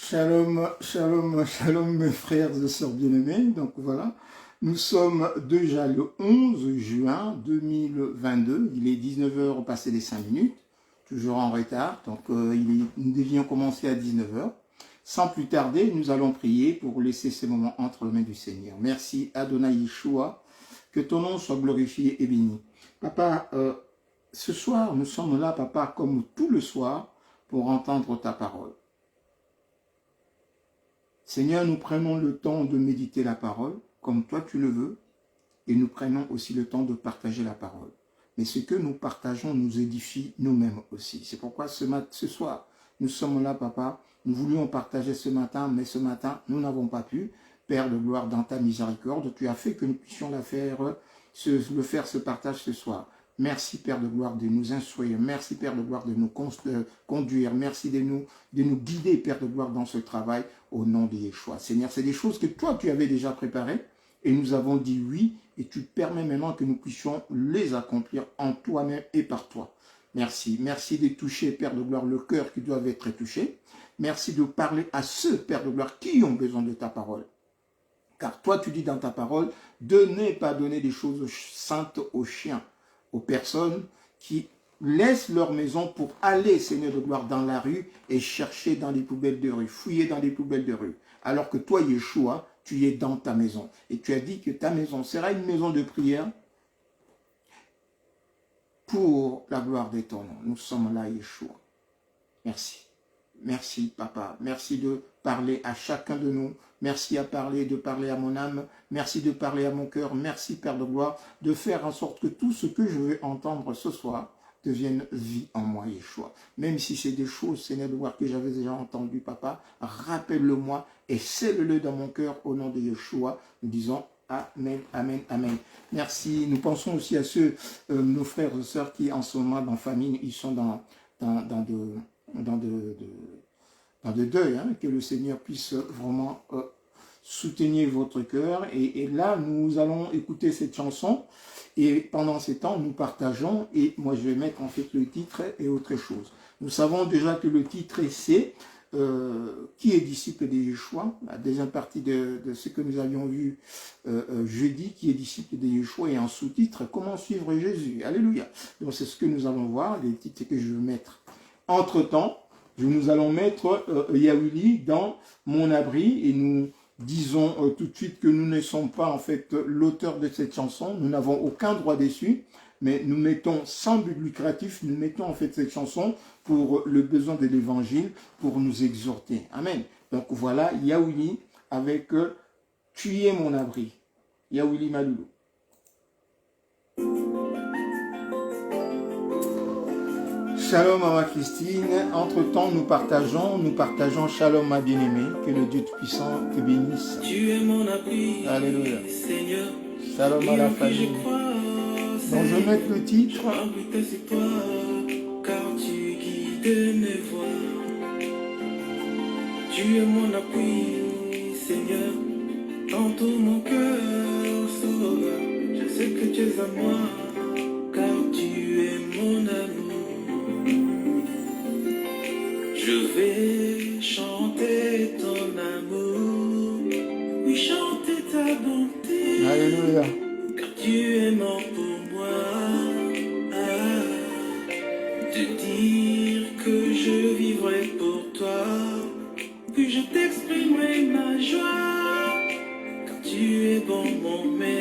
Shalom, shalom, shalom mes frères et sœurs bien-aimés. Donc voilà, nous sommes déjà le 11 juin 2022. Il est 19 heures passé les 5 minutes, toujours en retard. Donc nous devions commencer à 19 heures. Sans plus tarder, nous allons prier pour laisser ces moments entre les mains du Seigneur. Merci Adonai Yeshua, que ton nom soit glorifié et béni. Papa, ce soir, nous sommes là, papa, comme tout le soir, pour entendre ta parole. Seigneur, nous prenons le temps de méditer la parole, comme toi tu le veux, et nous prenons aussi le temps de partager la parole. Mais ce que nous partageons nous édifie nous-mêmes aussi. C'est pourquoi ce soir, nous sommes là, papa. Nous voulions partager ce matin, mais ce matin, nous n'avons pas pu. Père de gloire, dans ta miséricorde, tu as fait que nous puissions faire ce partage ce soir. Merci, Père de gloire, de nous instruire. Merci, Père de gloire, de nous conduire. Merci de nous guider, Père de gloire, dans ce travail, au nom de Yeshua. Seigneur, c'est des choses que toi, tu avais déjà préparées, et nous avons dit oui, et tu permets maintenant que nous puissions les accomplir en toi-même et par toi. Merci. Merci de toucher, Père de gloire, le cœur qui doit être touché. Merci de parler à ceux, Père de gloire, qui ont besoin de ta parole. Car toi, tu dis dans ta parole, ne pas donner des choses saintes aux chiens, aux personnes qui laissent leur maison pour aller, Seigneur de gloire, dans la rue et chercher dans les poubelles de rue, fouiller dans les poubelles de rue. Alors que toi, Yeshua, tu es dans ta maison. Et tu as dit que ta maison sera une maison de prière pour la gloire de ton nom. Nous sommes là, Yeshua. Merci. Merci, Papa. Merci de parler à chacun de nous. Merci de parler à mon âme. Merci de parler à mon cœur. Merci, Père de gloire, de faire en sorte que tout ce que je veux entendre ce soir devienne vie en moi, Yeshua. Même si c'est des choses, Seigneur, de gloire, que j'avais déjà entendues, Papa, rappelle-le-moi et scelle-le dans mon cœur au nom de Yeshua. Nous disons Amen, Amen, Amen. Merci. Nous pensons aussi à ceux, nos frères et sœurs qui, en ce moment, dans famine, ils sont dans de deuil, hein, que le Seigneur puisse vraiment soutenir votre cœur. Et là, nous allons écouter cette chanson. Et pendant ces temps, nous partageons. Et moi, je vais mettre en fait le titre et autre chose. Nous savons déjà que le titre, c'est qui est disciple de Yeshua. La deuxième partie de ce que nous avions vu jeudi, qui est disciple de Yeshua. Et en sous-titre, comment suivre Jésus. Alléluia. Donc, c'est ce que nous allons voir, les titres que je vais mettre. Entre-temps, nous allons mettre Yahwili dans mon abri et nous disons tout de suite que nous ne sommes pas en fait l'auteur de cette chanson, nous n'avons aucun droit dessus, mais nous mettons sans but lucratif, nous mettons en fait cette chanson pour le besoin de l'évangile, pour nous exhorter. Amen. Donc voilà, Yahwili avec Tu es mon abri. Yahwili Maloulou. Shalom à ma Christine, entre-temps nous partageons shalom ma bien-aimée, que le Dieu Tout-Puissant te bénisse. Tu es mon abri, Alléluia. Seigneur. Shalom à la famille. Donc je vais mettre le titre. C'est toi, car tu guides mes voies. Tu es mon appui, Seigneur. Dans tout mon cœur sauveur, je sais que tu es à moi, car tu es mon amour. Je vais chanter ton amour, oui chanter ta bonté. Alléluia. Car tu es mort pour moi. Te dire que je vivrai pour toi, puis je t'exprimerai ma joie. Car tu es bon mon maître.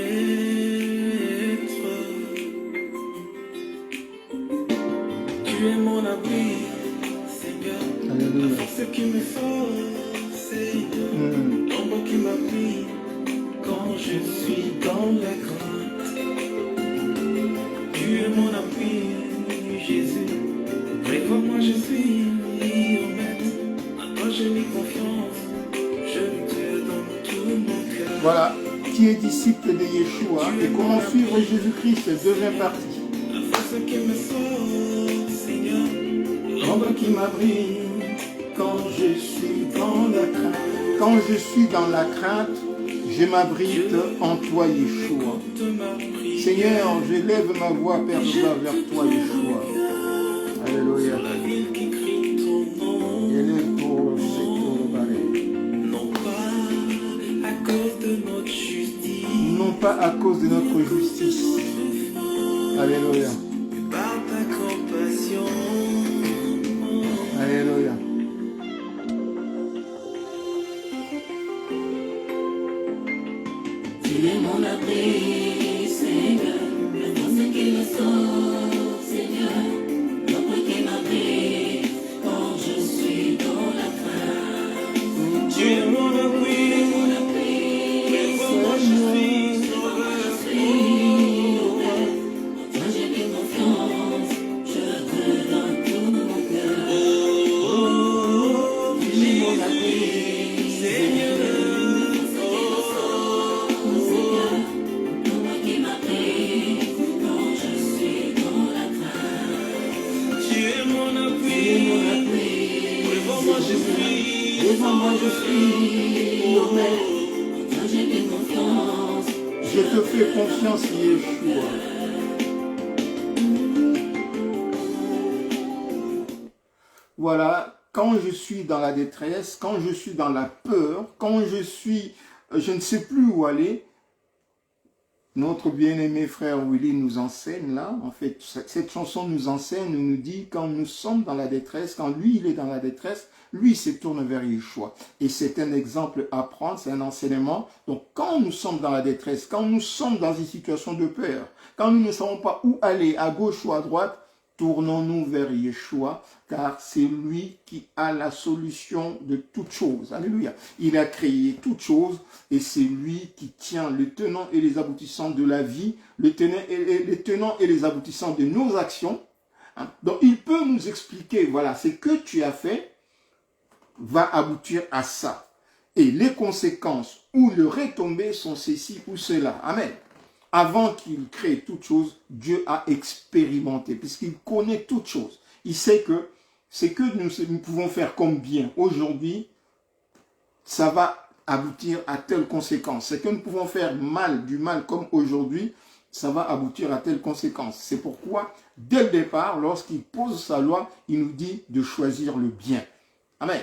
Tu es mon abri. La force qui me force, Seigneur, l'ombre qui m'appuie quand je suis dans la crainte. Tu es mon appui, Jésus, prévois-moi, je suis au maître. À toi j'ai mis confiance, je te donne tout mon cœur. Voilà, qui est disciple de Yeshua et comment suivre Jésus-Christ, deuxième partie. La force qui me force, Seigneur, l'ombre qui m'abrite. Quand je suis dans la crainte, quand je suis dans la crainte, je m'abrite en toi, Yeshua. Seigneur, je lève ma voix, Père de gloire, vers toi, Yeshua. Alléluia. La ville qui crie ton nom. Et le pour le pas à cause de notre justice. Alléluia. Par ta compassion. Alléluia. Tu es mon abri, Seigneur. Le force qui me sauve, Seigneur. L'ombre qui m'abrite quand je suis dans la crainte. Tu es mon abri, mais moi je suis sauveur. Toi j'ai mis confiance, je te donne tout mon cœur. Oh, tu es mon abri, Seigneur. Je te fais confiance, Yeshua. Voilà, quand je suis dans la détresse, quand je suis dans la peur, quand je ne sais plus où aller, notre bien-aimé frère Willy nous enseigne là, en fait, cette chanson nous enseigne, nous dit, quand nous sommes dans la détresse, quand lui, il est dans la détresse, lui, il se tourne vers Yeshua. Et c'est un exemple à prendre, c'est un enseignement. Donc, quand nous sommes dans la détresse, quand nous sommes dans une situation de peur, quand nous ne savons pas où aller, à gauche ou à droite, tournons-nous vers Yeshua, car c'est lui qui a la solution de toutes choses. Alléluia. Il a créé toutes choses et c'est lui qui tient le tenant et les aboutissants de la vie, les tenants et les aboutissants de nos actions. Donc, il peut nous expliquer, voilà, ce que tu as fait va aboutir à ça. Et les conséquences ou le retombées sont ceci ou cela. Amen. Avant qu'il crée toutes choses, Dieu a expérimenté, puisqu'il connaît toutes choses. Il sait que ce que nous pouvons faire comme bien aujourd'hui, ça va aboutir à telle conséquence. Ce que nous pouvons faire du mal comme aujourd'hui, ça va aboutir à telle conséquence. C'est pourquoi, dès le départ, lorsqu'il pose sa loi, il nous dit de choisir le bien. Amen.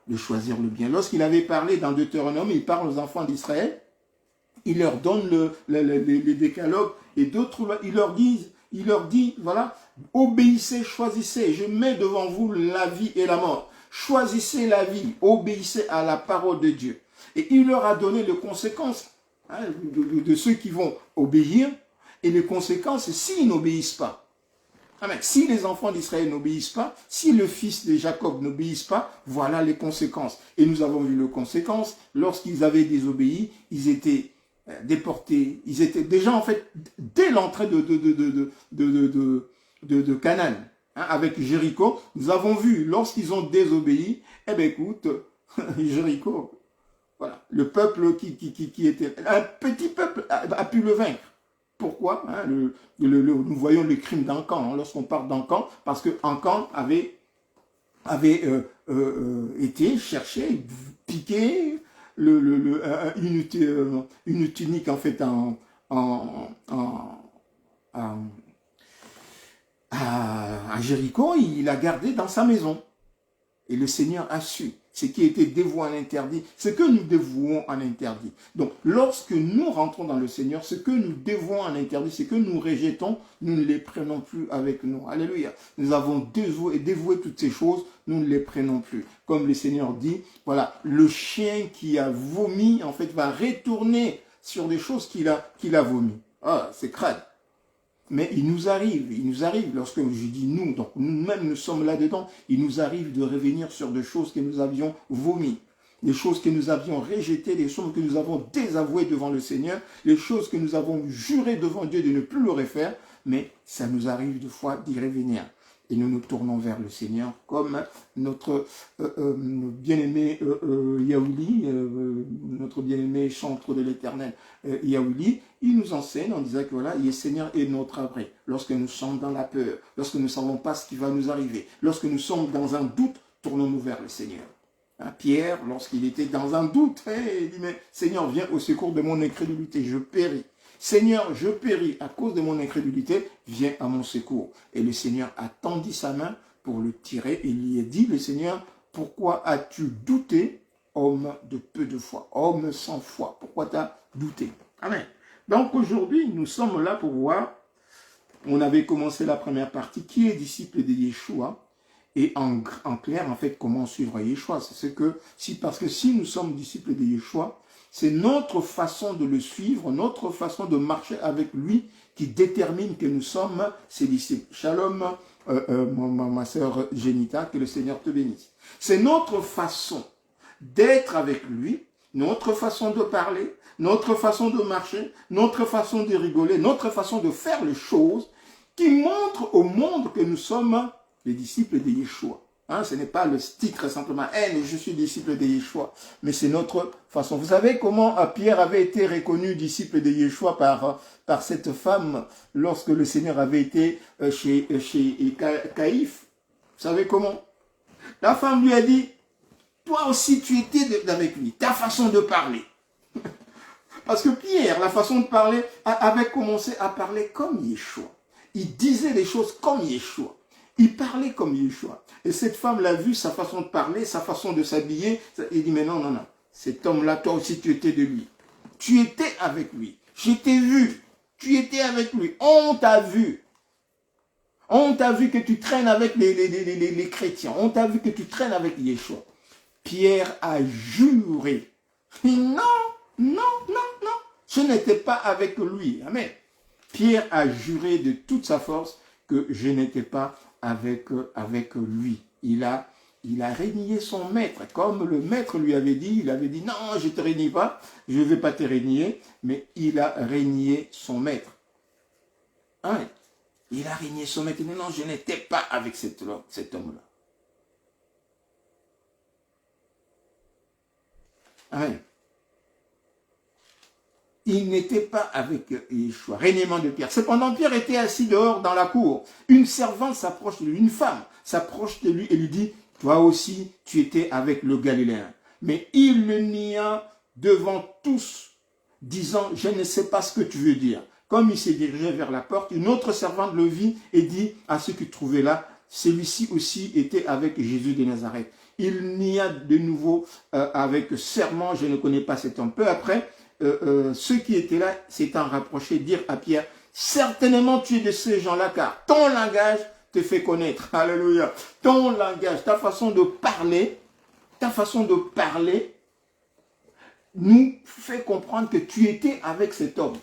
De choisir le bien. Lorsqu'il avait parlé dans Deutéronome, il parle aux enfants d'Israël, il leur donne les décalogues et d'autres, il leur dit, voilà, obéissez, choisissez, je mets devant vous la vie et la mort. Choisissez la vie, obéissez à la parole de Dieu. Et il leur a donné les conséquences de ceux qui vont obéir et les conséquences s'ils n'obéissent pas. Amen. Si les enfants d'Israël n'obéissent pas, si le fils de Jacob n'obéissent pas, voilà les conséquences. Et nous avons vu les conséquences. Lorsqu'ils avaient désobéi, ils étaient déportés. Ils étaient déjà, en fait, dès l'entrée de Canaan, avec Jéricho, nous avons vu, lorsqu'ils ont désobéi, eh bien, écoute, Jéricho, voilà, le peuple qui était, un petit peuple a pu le vaincre. Pourquoi nous voyons le crime d'Ancan, lorsqu'on parle d'Ancan, parce que Ancan avait été cherché, piqué, une tunique en fait à Jéricho, il l'a gardé dans sa maison. Et le Seigneur a su ce qui était dévoué en interdit, ce que nous dévouons en interdit. Donc, lorsque nous rentrons dans le Seigneur, ce que nous dévouons en interdit, ce que nous rejetons, nous ne les prenons plus avec nous. Alléluia. Nous avons dévoué toutes ces choses, nous ne les prenons plus. Comme le Seigneur dit, voilà, le chien qui a vomi, en fait, va retourner sur des choses qu'il a vomi. Ah, c'est crade. Mais il nous arrive, lorsque je dis nous, donc nous-mêmes nous sommes là-dedans, il nous arrive de revenir sur des choses que nous avions vomies, des choses que nous avions rejetées, des choses que nous avons désavouées devant le Seigneur, les choses que nous avons jurées devant Dieu de ne plus le refaire, mais ça nous arrive des fois d'y revenir. Et nous nous tournons vers le Seigneur comme notre bien-aimé Yaouli, notre bien-aimé chantre de l'Éternel Yaouli, il nous enseigne en disant que voilà, le Seigneur est notre abri. Lorsque nous sommes dans la peur, lorsque nous ne savons pas ce qui va nous arriver, lorsque nous sommes dans un doute, tournons-nous vers le Seigneur. Pierre, lorsqu'il était dans un doute, il dit, mais Seigneur, viens au secours de mon incrédulité, je péris. Seigneur, je péris à cause de mon incrédulité, viens à mon secours. Et le Seigneur a tendu sa main pour le tirer et il lui a dit, le Seigneur, pourquoi as-tu douté, homme de peu de foi, homme sans foi? Pourquoi tu as douté? Amen. Donc aujourd'hui, nous sommes là pour voir, on avait commencé la première partie, qui est disciple de Yeshua, et en clair, en fait, comment suivre Yeshua. Parce que si nous sommes disciples de Yeshua, c'est notre façon de le suivre, notre façon de marcher avec lui qui détermine que nous sommes ses disciples. Shalom, ma sœur Génita, que le Seigneur te bénisse. C'est notre façon d'être avec lui, notre façon de parler, notre façon de marcher, notre façon de rigoler, notre façon de faire les choses qui montrent au monde que nous sommes les disciples de Yeshua. Hein, ce n'est pas le titre simplement, mais je suis disciple de Yeshua, mais c'est notre façon. Vous savez comment Pierre avait été reconnu disciple de Yeshua par cette femme lorsque le Seigneur avait été chez Caïphe? Vous savez comment? La femme lui a dit, toi aussi tu étais avec lui, ta façon de parler. Parce que Pierre, la façon de parler, avait commencé à parler comme Yeshua. Il disait des choses comme Yeshua. Il parlait comme Yeshua. Et cette femme l'a vu, sa façon de parler, sa façon de s'habiller. Il dit, mais non, non, non. Cet homme-là, toi aussi, tu étais de lui. Tu étais avec lui. Je t'ai vu. Tu étais avec lui. On t'a vu. On t'a vu que tu traînes avec les chrétiens. On t'a vu que tu traînes avec Yeshua. Pierre a juré. Non, non, non, non. Je n'étais pas avec lui. Amen. Pierre a juré de toute sa force que je n'étais pas avec lui. Il a régné son maître. Comme le maître lui avait dit, il avait dit, non, je ne te renie pas, je ne vais pas te régner, mais il a régné son maître. Hein? Il a régné son maître. Il dit, non, je n'étais pas avec cet homme-là. Amen. Il n'était pas avec Yeshua. Régnement de Pierre. Cependant, Pierre était assis dehors dans la cour. Une servante s'approche de lui, une femme s'approche de lui et lui dit, toi aussi, tu étais avec le Galiléen. Mais il le nia devant tous, disant, je ne sais pas ce que tu veux dire. Comme il s'est dirigé vers la porte, une autre servante le vit et dit à ceux qui trouvaient là, celui-ci aussi était avec Jésus de Nazareth. Il nia de nouveau avec serment, je ne connais pas cet homme. Peu après, ceux qui étaient là s'étant rapprochés dirent à Pierre, certainement tu es de ces gens-là, car ton langage te fait connaître. Alléluia. Ton langage, ta façon de parler nous fait comprendre que tu étais avec cet homme.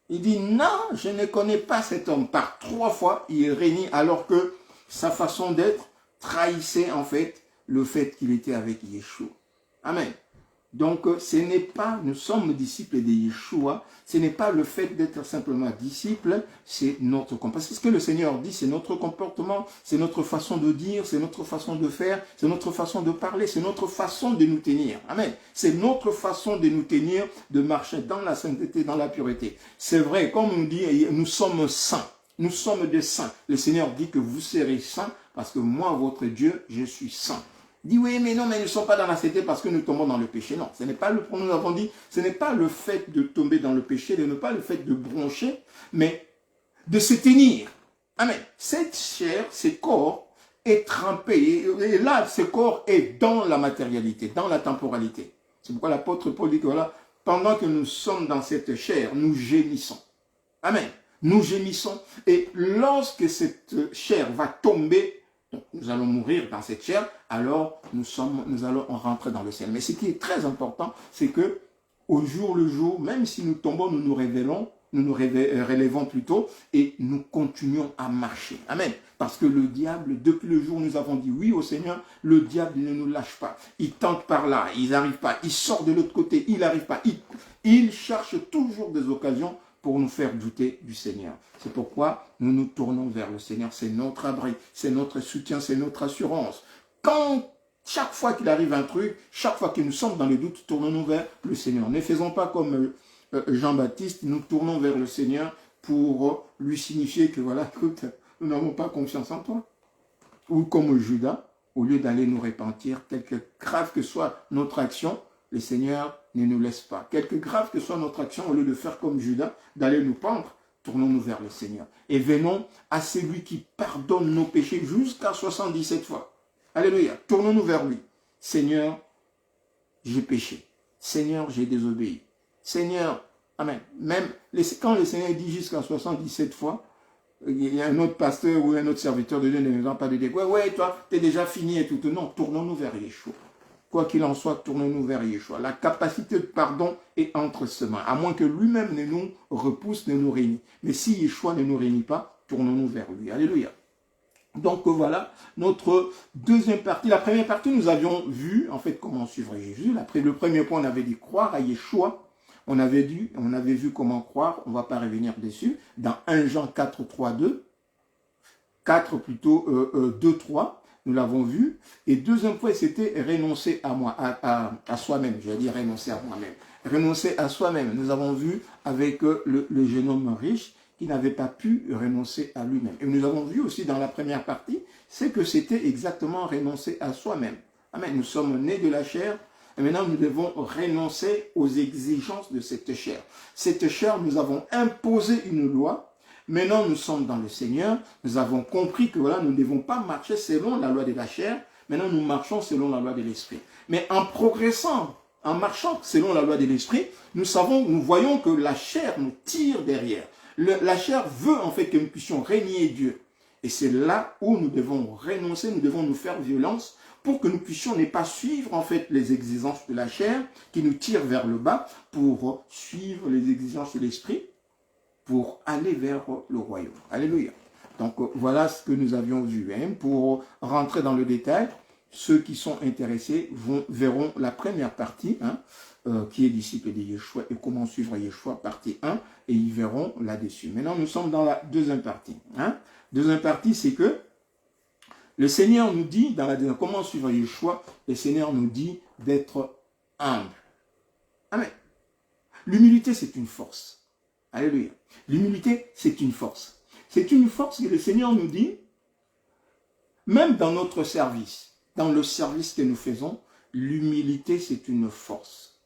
Il dit, non, je ne connais pas cet homme. Par 3 fois, il régnit alors que sa façon d'être trahissait en fait le fait qu'il était avec Yeshua. Amen. Donc, ce n'est pas, nous sommes disciples de Yeshua, ce n'est pas le fait d'être simplement disciple, c'est notre comportement. C'est ce que le Seigneur dit, c'est notre comportement, c'est notre façon de dire, c'est notre façon de faire, c'est notre façon de parler, c'est notre façon de nous tenir. Amen. C'est notre façon de nous tenir, de marcher dans la sainteté, dans la pureté. C'est vrai, comme on dit, nous sommes saints. Nous sommes des saints. Le Seigneur dit que vous serez saints parce que moi, votre Dieu, je suis saint. Il dit, oui, mais non, mais nous ne sommes pas dans la sainteté parce que nous tombons dans le péché. Non, ce n'est pas nous avons dit, ce n'est pas le fait de tomber dans le péché, ce n'est pas le fait de broncher, mais de se tenir. Amen. Cette chair, ce corps est trempé. Et là, ce corps est dans la matérialité, dans la temporalité. C'est pourquoi l'apôtre Paul dit que voilà, pendant que nous sommes dans cette chair, nous gémissons. Amen. Nous gémissons. Et lorsque cette chair va tomber, donc, nous allons mourir dans cette chair, alors nous allons rentrer dans le ciel. Mais ce qui est très important, c'est que au jour le jour, même si nous tombons, nous nous relèvons plutôt, et nous continuons à marcher. Amen. Parce que le diable, depuis le jour où nous avons dit oui au Seigneur, le diable ne nous lâche pas. Il tente par là, il n'arrive pas. Il sort de l'autre côté, il n'arrive pas. Il cherche toujours des occasions pour nous faire douter du Seigneur. C'est pourquoi nous nous tournons vers le Seigneur. C'est notre abri, c'est notre soutien, c'est notre assurance. Chaque fois qu'il arrive un truc, chaque fois que nous sommes dans le doute, tournons-nous vers le Seigneur. Ne faisons pas comme Jean-Baptiste, nous tournons vers le Seigneur pour lui signifier que voilà, écoute, nous n'avons pas confiance en toi. Ou comme Judas, au lieu d'aller nous repentir, quelque grave que soit notre action, le Seigneur ne nous laisse pas. Quelque grave que soit notre action, au lieu de faire comme Judas, d'aller nous pendre, tournons-nous vers le Seigneur. Et venons à celui qui pardonne nos péchés jusqu'à 77 fois. Alléluia. Tournons-nous vers lui. Seigneur, j'ai péché. Seigneur, j'ai désobéi. Seigneur, Amen. Même quand le Seigneur dit jusqu'à 77 fois, il y a un autre pasteur ou un autre serviteur de Dieu ne va pas de dire, ouais, toi, tu es déjà fini et tout. Non, tournons-nous vers Yeshua. Quoi qu'il en soit, tournons-nous vers Yeshua. La capacité de pardon est entre ses mains, à moins que lui-même ne nous repousse, ne nous réunit. Mais si Yeshua ne nous réunit pas, tournons-nous vers lui. Alléluia. Donc voilà notre deuxième partie. La première partie, nous avions vu en fait comment suivre Jésus. Le premier point, on avait dit croire à Yeshua. On avait vu comment croire. On ne va pas revenir dessus. Dans 1 Jean 4, 3, 2. 4 plutôt 2, 3. Nous l'avons vu. Et deuxième point, c'était renoncer à moi, à soi-même. Je vais dire renoncer à moi-même. Renoncer à soi-même. Nous avons vu avec le jeune homme riche qui n'avait pas pu renoncer à lui-même. Et nous avons vu aussi dans la première partie, c'est que c'était exactement renoncer à soi-même. Amen. Nous sommes nés de la chair, et maintenant nous devons renoncer aux exigences de cette chair. Cette chair, nous avons imposé une loi. Maintenant, nous sommes dans le Seigneur. Nous avons compris que voilà, nous ne devons pas marcher selon la loi de la chair. Maintenant, nous marchons selon la loi de l'esprit. Mais en progressant, en marchant selon la loi de l'esprit, nous voyons que la chair nous tire derrière. La chair veut en fait que nous puissions régner Dieu. Et c'est là où nous devons renoncer, nous devons nous faire violence pour que nous puissions ne pas suivre en fait les exigences de la chair qui nous tirent vers le bas pour suivre les exigences de l'esprit pour aller vers le royaume. Alléluia. Donc voilà ce que nous avions vu. Hein. Pour rentrer dans le détail, ceux qui sont intéressés verront la première partie, hein, qui est disciple de Yeshua et comment suivre Yeshua, partie 1, et ils verront là-dessus. Maintenant, nous sommes dans la deuxième partie. Hein. Deuxième partie, c'est que le Seigneur nous dit, dans la deuxième, comment suivre Yeshua, le Seigneur nous dit d'être humble. Amen. L'humilité, c'est une force. Alléluia. L'humilité, c'est une force. C'est une force que le Seigneur nous dit, même dans notre service, dans le service que nous faisons, l'humilité, c'est une force.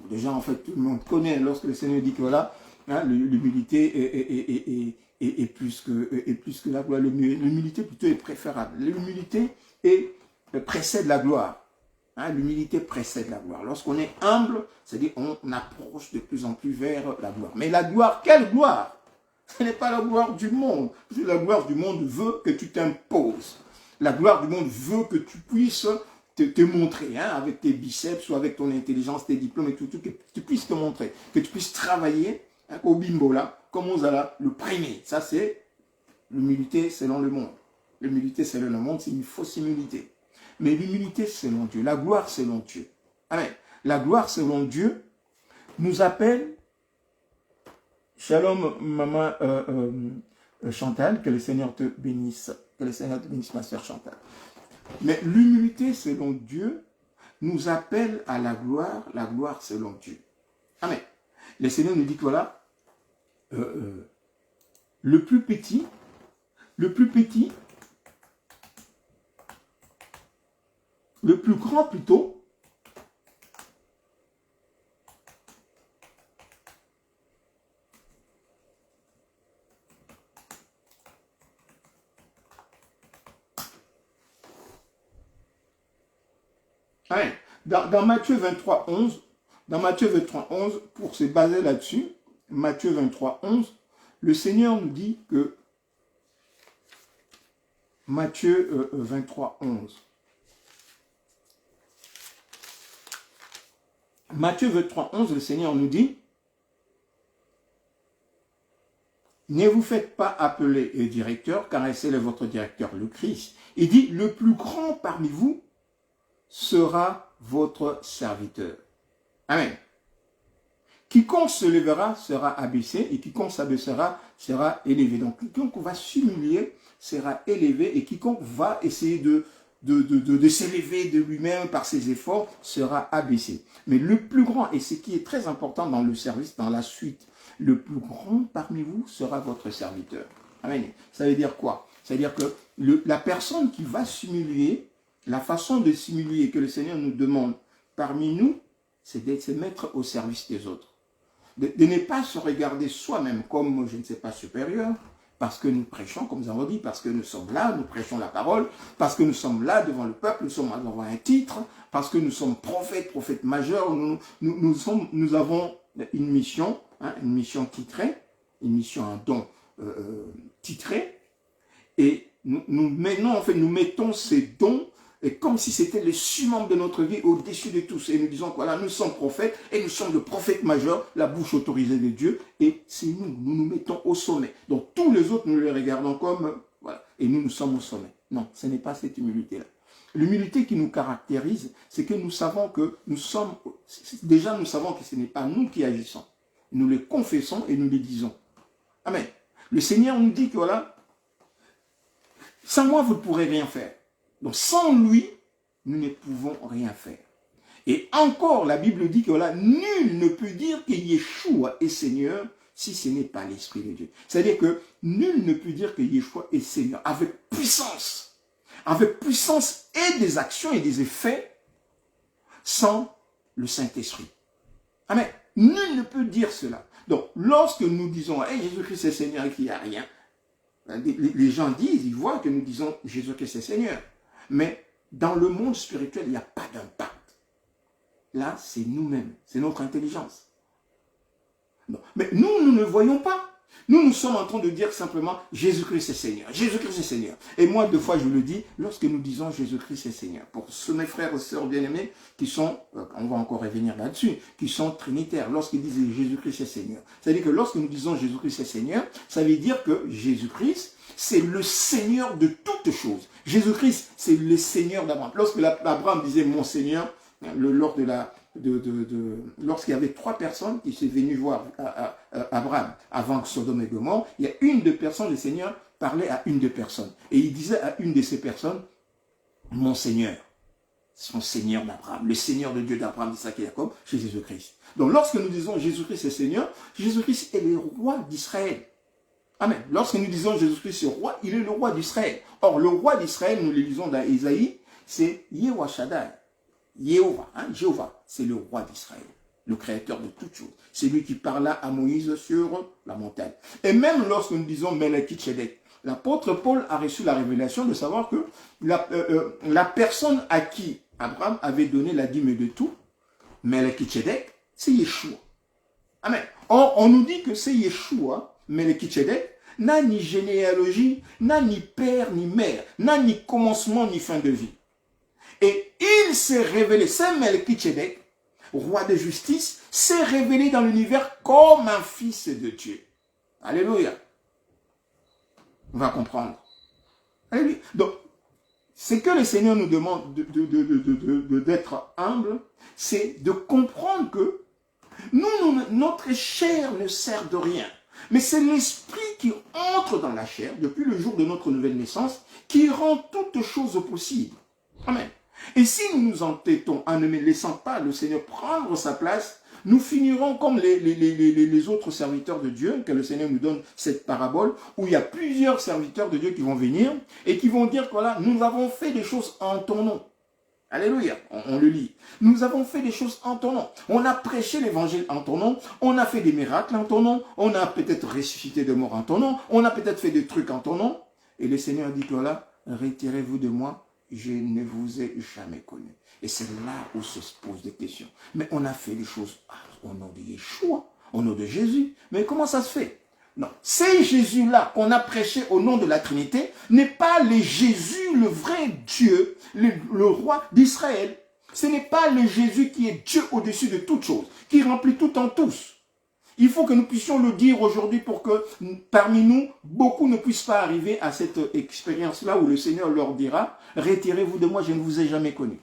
Déjà, en fait, tout le monde connaît lorsque le Seigneur dit que voilà, hein, l'humilité est plus que la gloire. L'humilité plutôt est préférable. L'humilité précède la gloire. Hein, l'humilité précède la gloire. Lorsqu'on est humble, c'est-à-dire on approche de plus en plus vers la gloire. Mais la gloire, quelle gloire? Ce n'est pas la gloire du monde. La gloire du monde veut que tu t'imposes. La gloire du monde veut que tu puisses te montrer, hein, avec tes biceps ou avec ton intelligence, tes diplômes et tout, que tu puisses te montrer, que tu puisses travailler, hein, au bimbo là, comme on a le premier. Ça c'est l'humilité selon le monde. L'humilité selon le monde, c'est une fausse humilité. Mais l'humilité selon Dieu, la gloire selon Dieu. Amen. La gloire selon Dieu nous appelle, shalom maman Chantal, que le Seigneur te bénisse, ma sœur Chantal. Mais l'humilité selon Dieu nous appelle à la gloire selon Dieu. Amen. Le Seigneur nous dit que voilà, le plus petit, le plus grand plutôt, dans Matthieu 23, 11, pour se baser là-dessus, Matthieu 23, 11, le Seigneur nous dit que Matthieu 23, 11. Matthieu 23, 11, le Seigneur nous dit, ne vous faites pas appeler directeur, car c'est votre directeur, le Christ. Il dit, le plus grand parmi vous sera votre serviteur. Amen. Quiconque se lèvera sera abaissé et quiconque s'abaissera sera élevé. Donc quiconque va s'humilier sera élevé et quiconque va essayer de s'élever de lui-même par ses efforts sera abaissé. Mais le plus grand, et ce qui est très important dans le service, dans la suite, le plus grand parmi vous sera votre serviteur. Amen. Ça veut dire quoi? Ça veut dire que la personne qui va s'humilier, la façon de s'humilier que le Seigneur nous demande parmi nous, c'est de se mettre au service des autres. De ne pas se regarder soi-même comme, je ne sais pas, supérieur, parce que nous prêchons, comme nous avons dit, parce que nous sommes là, nous prêchons la parole, parce que nous sommes là devant le peuple, nous sommes devant un titre, parce que nous sommes prophètes majeurs, nous avons une mission titrée, une mission, un don titré, et nous mettons ces dons et comme si c'était le summum de notre vie au-dessus de tous. Et nous disons que voilà, nous sommes prophètes et nous sommes le prophète majeur, la bouche autorisée de Dieu. Et c'est nous nous mettons au sommet. Donc tous les autres, nous les regardons comme, voilà, et nous sommes au sommet. Non, ce n'est pas cette humilité-là. L'humilité qui nous caractérise, c'est que nous savons que nous savons que ce n'est pas nous qui agissons. Nous les confessons et nous les disons. Amen. Le Seigneur nous dit que voilà, sans moi, vous ne pourrez rien faire. Donc, sans lui, nous ne pouvons rien faire. Et encore, la Bible dit que voilà, nul ne peut dire que Yeshua est Seigneur si ce n'est pas l'Esprit de Dieu. C'est-à-dire que nul ne peut dire que Yeshua est Seigneur avec puissance et des actions et des effets sans le Saint-Esprit. Amen. Nul ne peut dire cela. Donc, lorsque nous disons hey, Jésus-Christ est Seigneur et qu'il n'y a rien, les gens disent, ils voient que nous disons Jésus-Christ est Seigneur. Mais dans le monde spirituel, il n'y a pas d'impact. Là, c'est nous-mêmes, c'est notre intelligence. Non. Mais nous ne voyons pas. Nous sommes en train de dire simplement Jésus-Christ est Seigneur. Jésus-Christ est Seigneur. Et moi, deux fois, je le dis, lorsque nous disons Jésus-Christ est Seigneur. Pour ceux, mes frères et sœurs bien-aimés, qui sont, on va encore revenir là-dessus, qui sont trinitaires, lorsqu'ils disent Jésus-Christ est Seigneur. C'est-à-dire que lorsque nous disons Jésus-Christ est Seigneur, ça veut dire que Jésus-Christ, c'est le Seigneur de toutes choses. Jésus-Christ, c'est le Seigneur d'Abraham. Lorsque Abraham disait mon Seigneur, lorsqu'il y avait 3 personnes qui sont venues voir Abraham avant Sodome et Gomorrhe, il y a une des personnes, le Seigneur parlait à une des personnes. Et il disait à une de ces personnes, mon Seigneur, son Seigneur d'Abraham, le Seigneur de Dieu d'Abraham, d'Isaac et Jacob, c'est Jésus-Christ. Donc lorsque nous disons Jésus-Christ est Seigneur, Jésus-Christ est le roi d'Israël. Amen. Lorsque nous disons Jésus-Christ est roi, il est le roi d'Israël. Or, le roi d'Israël, nous le lisons dans Ésaïe, c'est Yehovah Shaddai. Jéhovah, c'est le roi d'Israël, le créateur de toutes choses. C'est lui qui parla à Moïse sur la montagne. Et même lorsque nous disons Melchizedek, l'apôtre Paul a reçu la révélation de savoir que la personne à qui Abraham avait donné la dîme de tout, Melchizedek, c'est Yeshua. Amen. Or, on nous dit que c'est Yeshua, Melchizedek, n'a ni généalogie, n'a ni père ni mère, n'a ni commencement ni fin de vie. Et il s'est révélé, c'est Melchizedek, roi de justice, s'est révélé dans l'univers comme un fils de Dieu. Alléluia. On va comprendre. Alléluia. Donc, ce que le Seigneur nous demande d'être humble, c'est de comprendre que notre chair ne sert de rien. Mais c'est l'esprit qui entre dans la chair, depuis le jour de notre nouvelle naissance, qui rend toutes choses possibles. Amen. Et si nous nous entêtons en ne laissant pas le Seigneur prendre sa place, nous finirons comme les autres serviteurs de Dieu, que le Seigneur nous donne cette parabole, où il y a plusieurs serviteurs de Dieu qui vont venir et qui vont dire que voilà, nous avons fait des choses en ton nom. Alléluia, on le lit. Nous avons fait des choses en ton nom. On a prêché l'évangile en ton nom. On a fait des miracles en ton nom. On a peut-être ressuscité de morts en ton nom. On a peut-être fait des trucs en ton nom. Et le Seigneur dit que voilà, retirez-vous de moi. Je ne vous ai jamais connu. Et c'est là où se posent des questions. Mais on a fait des choses au nom de Yeshua, au nom de Jésus. Mais comment ça se fait? Non, c'est Jésus-là qu'on a prêché au nom de la Trinité, n'est pas le Jésus, le vrai Dieu, le roi d'Israël. Ce n'est pas le Jésus qui est Dieu au-dessus de toutes choses, qui remplit tout en tous. Il faut que nous puissions le dire aujourd'hui pour que parmi nous, beaucoup ne puissent pas arriver à cette expérience-là où le Seigneur leur dira « Retirez-vous de moi, je ne vous ai jamais connu ».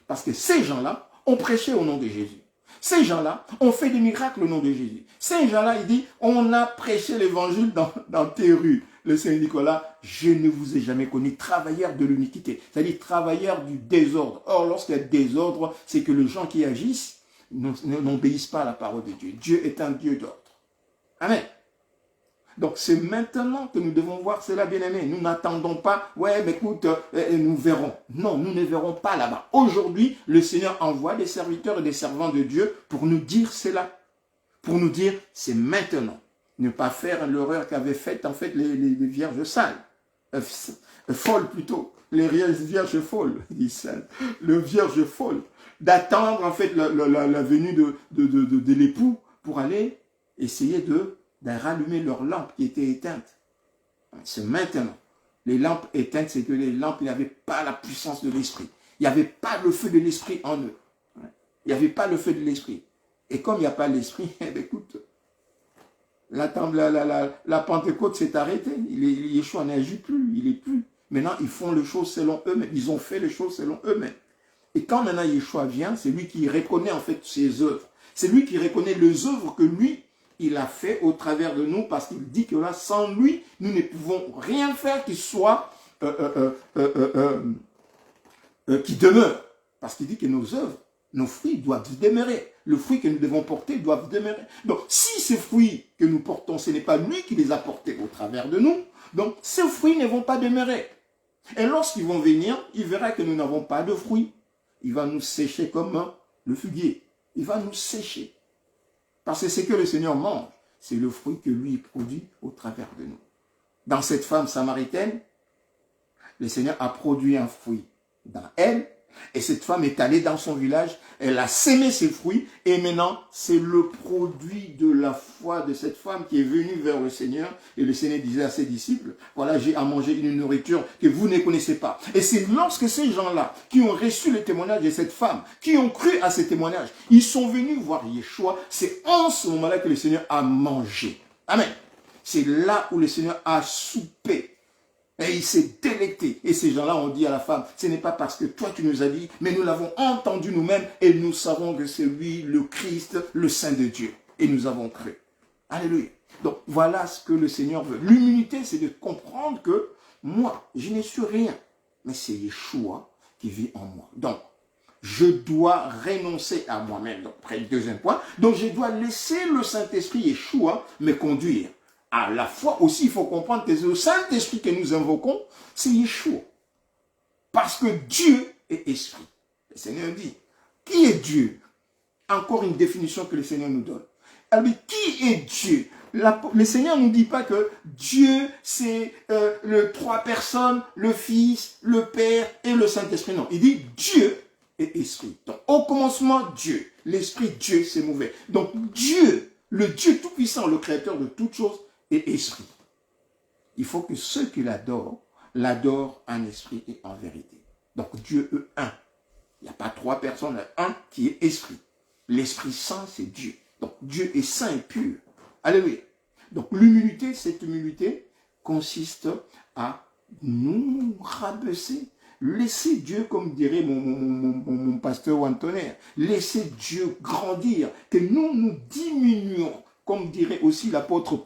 Parce que ces gens-là ont prêché au nom de Jésus. Ces gens-là ont fait des miracles au nom de Jésus. Ces gens-là, il dit, on a prêché l'évangile dans tes rues. Le Seigneur Nicolas, je ne vous ai jamais connu, travailleurs de l'iniquité, c'est-à-dire travailleurs du désordre. Or, lorsqu'il y a désordre, c'est que les gens qui agissent n'obéissent pas à la parole de Dieu. Dieu est un Dieu d'ordre. Amen. Donc, c'est maintenant que nous devons voir cela, bien-aimés. Nous n'attendons pas, ouais, mais écoute, nous verrons. Non, nous ne verrons pas là-bas. Aujourd'hui, le Seigneur envoie des serviteurs et des servants de Dieu pour nous dire cela. Pour nous dire, c'est maintenant. Ne pas faire l'erreur qu'avaient faite, en fait, les vierges sales. Folles, plutôt. Les vierges folles, dit Saint. Le vierge folle. D'attendre, en fait, la venue de l'époux pour aller essayer de rallumer leur lampe qui était éteinte. C'est maintenant. Les lampes éteintes, c'est que les lampes n'avaient pas la puissance de l'esprit. Il n'y avait pas le feu de l'esprit en eux. Il n'y avait pas le feu de l'esprit. Et comme il n'y a pas l'esprit, écoute, la Pentecôte s'est arrêtée. Yeshua n'agit plus, il n'est plus. Maintenant, ils font les choses selon eux-mêmes. Ils ont fait les choses selon eux-mêmes. Et quand maintenant Yeshua vient, c'est lui qui reconnaît en fait ses œuvres. C'est lui qui reconnaît les œuvres que lui, il a fait au travers de nous, parce qu'il dit que là, sans lui, nous ne pouvons rien faire qui soit, qui demeure. Parce qu'il dit que nos œuvres, nos fruits doivent demeurer. Le fruit que nous devons porter doivent demeurer. Donc, si ces fruits que nous portons, ce n'est pas lui qui les a portés au travers de nous, donc ces fruits ne vont pas demeurer. Et lorsqu'ils vont venir, il verra que nous n'avons pas de fruits. Il va nous sécher comme le figuier. Il va nous sécher. Parce que ce que le Seigneur mange, c'est le fruit que lui produit au travers de nous. Dans cette femme samaritaine, le Seigneur a produit un fruit dans elle, et cette femme est allée dans son village, elle a sémé ses fruits, et maintenant, c'est le produit de la foi de cette femme qui est venue vers le Seigneur, et le Seigneur disait à ses disciples, voilà, j'ai à manger une nourriture que vous ne connaissez pas. Et c'est lorsque ces gens-là, qui ont reçu le témoignage de cette femme, qui ont cru à ce témoignage, ils sont venus voir Yeshua, c'est en ce moment-là que le Seigneur a mangé. Amen. C'est là où le Seigneur a soupé. Et il s'est délecté. Et ces gens-là ont dit à la femme, ce n'est pas parce que toi tu nous as dit, mais nous l'avons entendu nous-mêmes et nous savons que c'est lui, le Christ, le Saint de Dieu. Et nous avons cru. Alléluia. Donc voilà ce que le Seigneur veut. L'humilité, c'est de comprendre que moi, je ne suis rien. Mais c'est Yeshua qui vit en moi. Donc, je dois renoncer à moi-même. Donc, après le deuxième point. Donc, je dois laisser le Saint-Esprit Yeshua me conduire. À la fois aussi, il faut comprendre que le Saint-Esprit que nous invoquons, c'est Yeshua. Parce que Dieu est esprit. Le Seigneur dit, qui est Dieu? Encore une définition que le Seigneur nous donne. Alors, qui est Dieu? Le Seigneur ne nous dit pas que Dieu, c'est les trois personnes, le Fils, le Père et le Saint-Esprit. Non, il dit Dieu est esprit. Donc, au commencement, Dieu. L'Esprit Dieu s'est mouvé. Donc, Dieu, le Dieu tout-puissant, le Créateur de toutes choses, est esprit. Il faut que ceux qui l'adorent en esprit et en vérité. Donc Dieu est un. Il n'y a pas trois personnes, un qui est esprit. L'Esprit Saint, c'est Dieu. Donc Dieu est saint et pur. Alléluia. Donc l'humilité, cette humilité consiste à nous rabaisser. Laissez Dieu, comme dirait mon pasteur Antonin, laissez Dieu grandir, que nous diminuons. Comme dirait aussi l'apôtre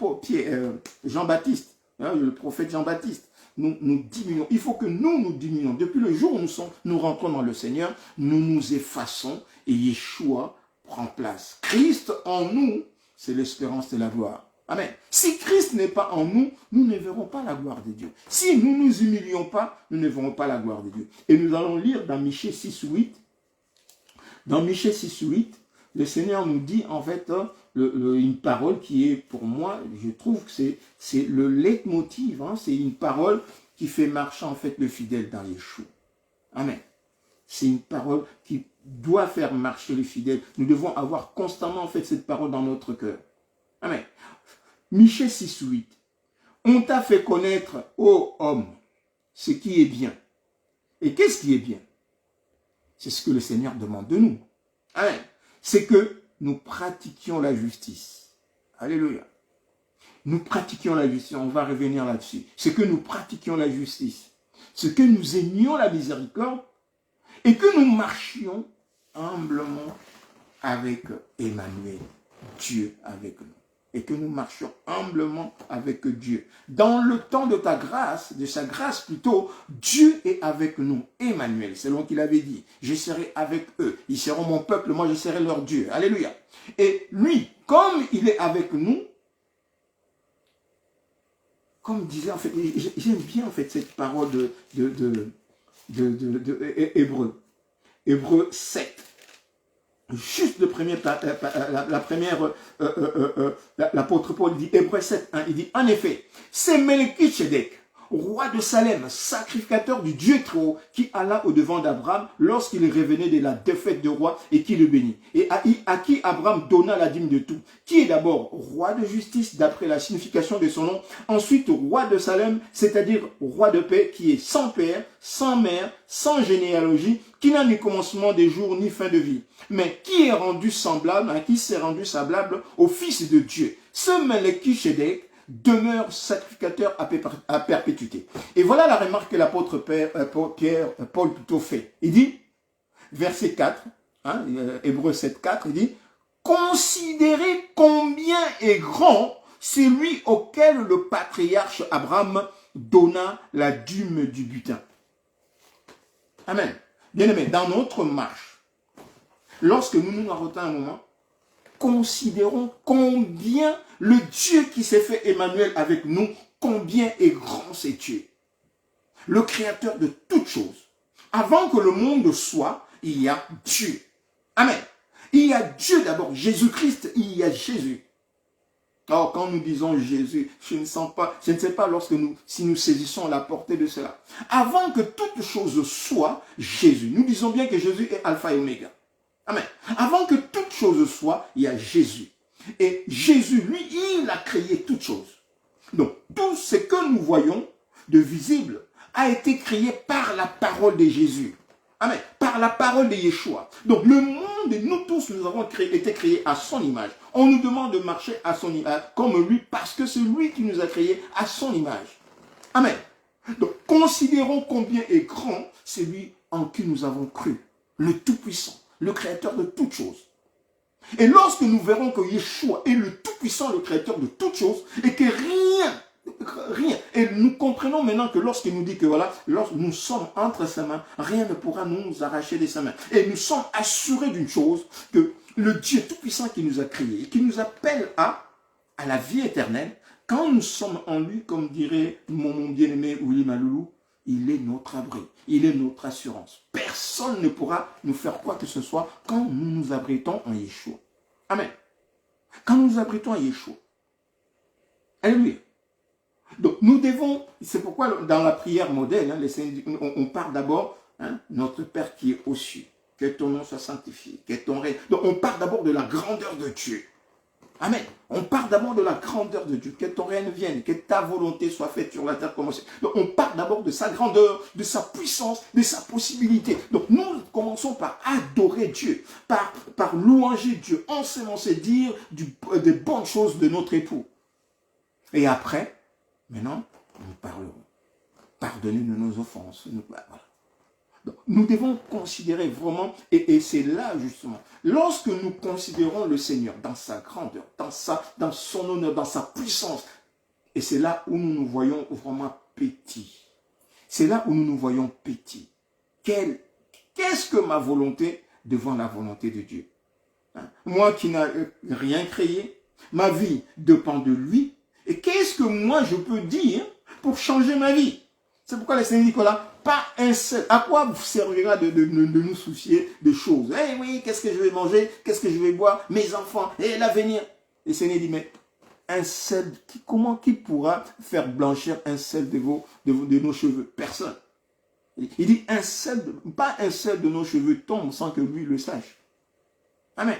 Jean-Baptiste, le prophète Jean-Baptiste, nous diminuons. Il faut que nous diminuons. Depuis le jour où nous rentrons dans le Seigneur, nous nous effaçons et Yeshua prend place. Christ en nous, c'est l'espérance de la gloire. Amen. Si Christ n'est pas en nous, nous ne verrons pas la gloire de Dieu. Si nous ne nous humilions pas, nous ne verrons pas la gloire de Dieu. Et nous allons lire dans Michée 6:8. Dans Michée 6:8, le Seigneur nous dit en fait une parole qui est pour moi, je trouve que c'est le leitmotiv, c'est une parole qui fait marcher en fait le fidèle dans Yeshua. Amen. C'est une parole qui doit faire marcher les fidèles. Nous devons avoir constamment en fait cette parole dans notre cœur. Amen. Michée 6:8. On t'a fait connaître, ô homme, ce qui est bien. Et qu'est-ce qui est bien? C'est ce que le Seigneur demande de nous. Amen. C'est que nous pratiquions la justice. Alléluia. Nous pratiquions la justice. On va revenir là-dessus. C'est que nous pratiquions la justice. C'est que nous aimions la miséricorde et que nous marchions humblement avec Emmanuel, Dieu avec nous. Et que nous marchions humblement avec Dieu. Dans le temps de ta grâce, de sa grâce plutôt, Dieu est avec nous. Emmanuel, selon qu'il avait dit, je serai avec eux. Ils seront mon peuple, moi je serai leur Dieu. Alléluia. Et lui, comme il est avec nous, comme disait, en fait, j'aime bien en fait cette parole de Hébreu. Hébreu 7. Juste l'apôtre Paul dit, Hébreu 7, il dit, en effet, c'est Melchizedek, roi de Salem, sacrificateur du Dieu très haut, qui alla au-devant d'Abraham lorsqu'il revenait de la défaite de roi et qui le bénit. Et à qui Abraham donna la dîme de tout. Qui est d'abord roi de justice d'après la signification de son nom. Ensuite, roi de Salem, c'est-à-dire roi de paix, qui est sans père, sans mère, sans généalogie, qui n'a ni commencement des jours ni fin de vie, mais qui est rendu semblable, qui s'est rendu semblable au Fils de Dieu. Ce Melchisédek demeure sacrificateur à perpétuité. Et voilà la remarque que l'apôtre Paul plutôt fait. Il dit, verset 4, Hébreux 7, 4, il dit, considérez combien est grand celui auquel le patriarche Abraham donna la dîme du butin. Amen. Bien-aimés, dans notre marche, lorsque nous nous arrêtons un moment, considérons combien le Dieu qui s'est fait Emmanuel avec nous, combien est grand c'est Dieu. Le créateur de toutes choses. Avant que le monde soit, il y a Dieu. Amen. Il y a Dieu d'abord, Jésus-Christ, il y a Jésus. Alors quand nous disons Jésus, je ne sais pas si nous saisissons la portée de cela. Avant que toute chose soit, Jésus. Nous disons bien que Jésus est alpha et oméga. Amen. Avant que toute chose soit, il y a Jésus. Et Jésus, lui, il a créé toutes choses. Donc, tout ce que nous voyons de visible a été créé par la parole de Jésus. Amen. Par la parole de Yeshua. Donc, le monde, nous tous, nous avons été créés à son image. On nous demande de marcher à son image, comme lui, parce que c'est lui qui nous a créés à son image. Amen. Donc, considérons combien est grand celui en qui nous avons cru. Le Tout-Puissant. Le créateur de toutes choses. Et lorsque nous verrons que Yeshua est le Tout-Puissant, le créateur de toutes choses, et que rien, et nous comprenons maintenant que lorsqu'il nous dit que voilà, lorsque nous sommes entre ses mains, rien ne pourra nous arracher de ses mains. Et nous sommes assurés d'une chose, que le Dieu Tout-Puissant qui nous a créés, qui nous appelle à la vie éternelle, quand nous sommes en lui, comme dirait mon bien-aimé Willy Maloulou, il est notre abri, il est notre assurance. Personne ne pourra nous faire quoi que ce soit quand nous nous abritons en Yeshua. Amen. Quand nous nous abritons en Yeshua. Alléluia. Donc nous devons, c'est pourquoi dans la prière modèle, on part d'abord, notre Père qui est aux cieux, que ton nom soit sanctifié, que ton règne. Donc on part d'abord de la grandeur de Dieu. Amen. On part d'abord de la grandeur de Dieu. Que ton règne vienne, que ta volonté soit faite sur la terre comme au ciel. Donc on part d'abord de sa grandeur, de sa puissance, de sa possibilité. Donc nous commençons par adorer Dieu, par louanger Dieu, ensemencer, dire des bonnes choses de notre époux. Et après, maintenant, nous parlerons. Pardonnez-nous nos offenses. Voilà. Donc, nous devons considérer vraiment, et c'est là justement, lorsque nous considérons le Seigneur dans sa grandeur, dans son honneur, dans sa puissance, et c'est là où nous nous voyons vraiment petits. C'est là où nous nous voyons petits. Qu'est-ce que ma volonté devant la volonté de Dieu? Moi qui n'ai rien créé, ma vie dépend de lui, et qu'est-ce que moi je peux dire pour changer ma vie? C'est pourquoi le Seigneur dit que là, pas un seul. À quoi vous servira de nous soucier de choses? Eh oui, qu'est-ce que je vais manger? Qu'est-ce que je vais boire? Mes enfants, et l'avenir. Le Seigneur dit, mais un seul, qui pourra faire blanchir un seul de nos cheveux? Personne. Il dit, pas un seul de nos cheveux tombe sans que lui le sache. Amen.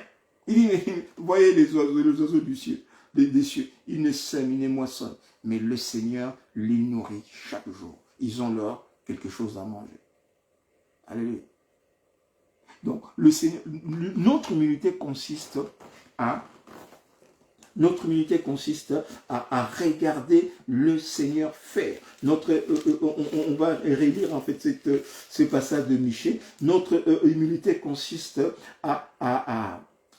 Il dit, vous voyez les oiseaux du ciel, des cieux, ils ne sèment, ils ne moissonnent, mais le Seigneur les nourrit chaque jour. Ils ont leur quelque chose à manger. Alléluia. Donc, le Seigneur, notre humilité consiste à regarder le Seigneur faire. On va relire en fait ce passage de Michée. Notre humilité consiste à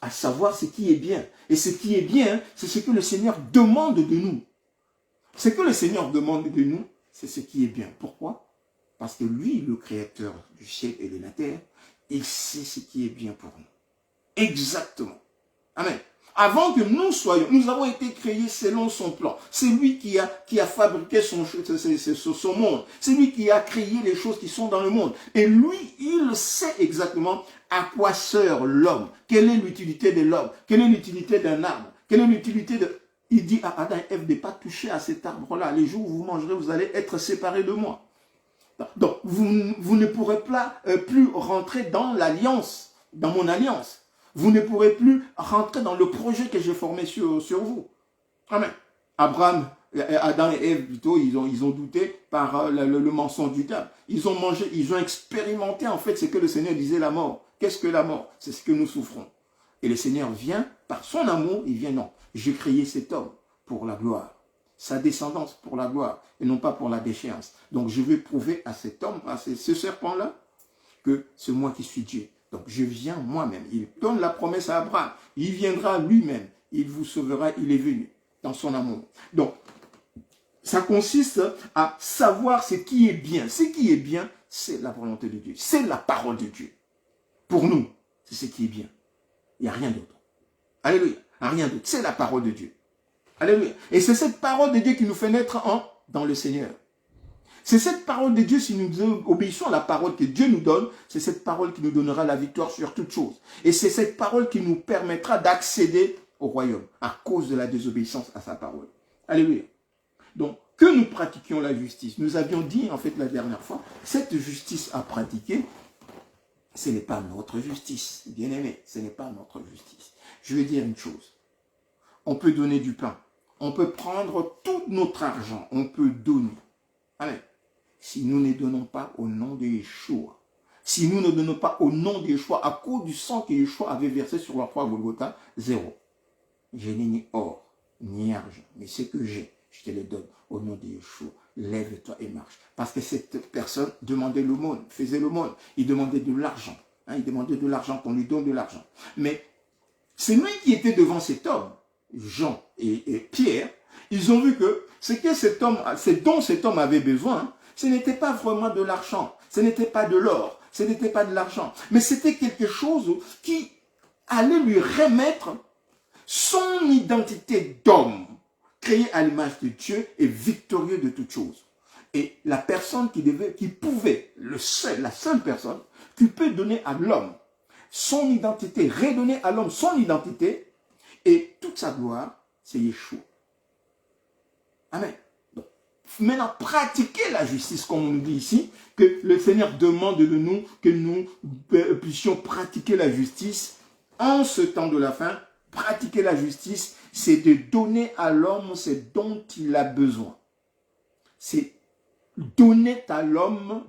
savoir ce qui est bien. Et ce qui est bien, c'est ce que le Seigneur demande de nous. Ce que le Seigneur demande de nous, c'est ce qui est bien. Pourquoi? Parce que lui, le créateur du ciel et de la terre, il sait ce qui est bien pour nous. Exactement. Amen. Avant que nous avons été créés selon son plan. C'est lui qui a fabriqué son monde. C'est lui qui a créé les choses qui sont dans le monde. Et lui, il sait exactement à quoi sert l'homme. Quelle est l'utilité de l'homme? Quelle est l'utilité d'un arbre? Quelle est l'utilité de... Il dit à Adam et Ève de ne pas toucher à cet arbre-là. Les jours où vous mangerez, vous allez être séparés de moi. Donc, vous ne pourrez pas, plus rentrer dans l'alliance, dans mon alliance. Vous ne pourrez plus rentrer dans le projet que j'ai formé sur vous. Amen. Abraham, Adam et Ève, plutôt, ils ont douté par le mensonge du diable. Ils ont mangé, ils ont expérimenté en fait ce que le Seigneur disait, la mort. Qu'est-ce que la mort? C'est ce que nous souffrons. Et le Seigneur vient, par son amour, il vient, non, j'ai créé cet homme pour la gloire. Sa descendance pour la gloire et non pas pour la déchéance. Donc je vais prouver à cet homme, à ce serpent-là, que c'est moi qui suis Dieu. Donc je viens moi-même. Il donne la promesse à Abraham. Il viendra lui-même. Il vous sauvera. Il est venu dans son amour. Donc ça consiste à savoir ce qui est bien. Ce qui est bien, c'est la volonté de Dieu. C'est la parole de Dieu. Pour nous, c'est ce qui est bien. Il n'y a rien d'autre. Alléluia. Il n'y a rien d'autre. C'est la parole de Dieu. Alléluia. Et c'est cette parole de Dieu qui nous fait naître dans le Seigneur. C'est cette parole de Dieu, si nous obéissons à la parole que Dieu nous donne, c'est cette parole qui nous donnera la victoire sur toute chose. Et c'est cette parole qui nous permettra d'accéder au royaume à cause de la désobéissance à sa parole. Alléluia. Donc, que nous pratiquions la justice. Nous avions dit, en fait, la dernière fois, cette justice à pratiquer, ce n'est pas notre justice. Bien aimé, ce n'est pas notre justice. Je vais dire une chose. On peut donner du pain. On peut prendre tout notre argent. On peut donner. Amen. Si nous ne donnons pas au nom de Yeshua, si nous ne donnons pas au nom de Yeshua, à cause du sang que Yeshua avait versé sur la croix à Golgotha, zéro. Je n'ai ni or, ni argent, mais ce que j'ai, je te le donne au nom de Yeshua. Lève-toi et marche. Parce que cette personne demandait l'aumône, faisait l'aumône. Il demandait de l'argent. Il demandait de l'argent, qu'on lui donne de l'argent. Mais c'est lui qui était devant cet homme, Jean et Pierre. Ils ont vu que ce dont cet homme avait besoin, ce n'était pas vraiment de l'argent, ce n'était pas de l'or, ce n'était pas de l'argent, mais c'était quelque chose qui allait lui remettre son identité d'homme, créé à l'image de Dieu et victorieux de toutes choses. Et la personne la seule personne qui peut donner à l'homme son identité, redonner à l'homme son identité et toute sa gloire, c'est Yeshua. Amen. Donc, maintenant, pratiquer la justice, comme on nous dit ici, que le Seigneur demande de nous, que nous puissions pratiquer la justice en ce temps de la fin. Pratiquer la justice, c'est de donner à l'homme ce dont il a besoin. C'est donner à l'homme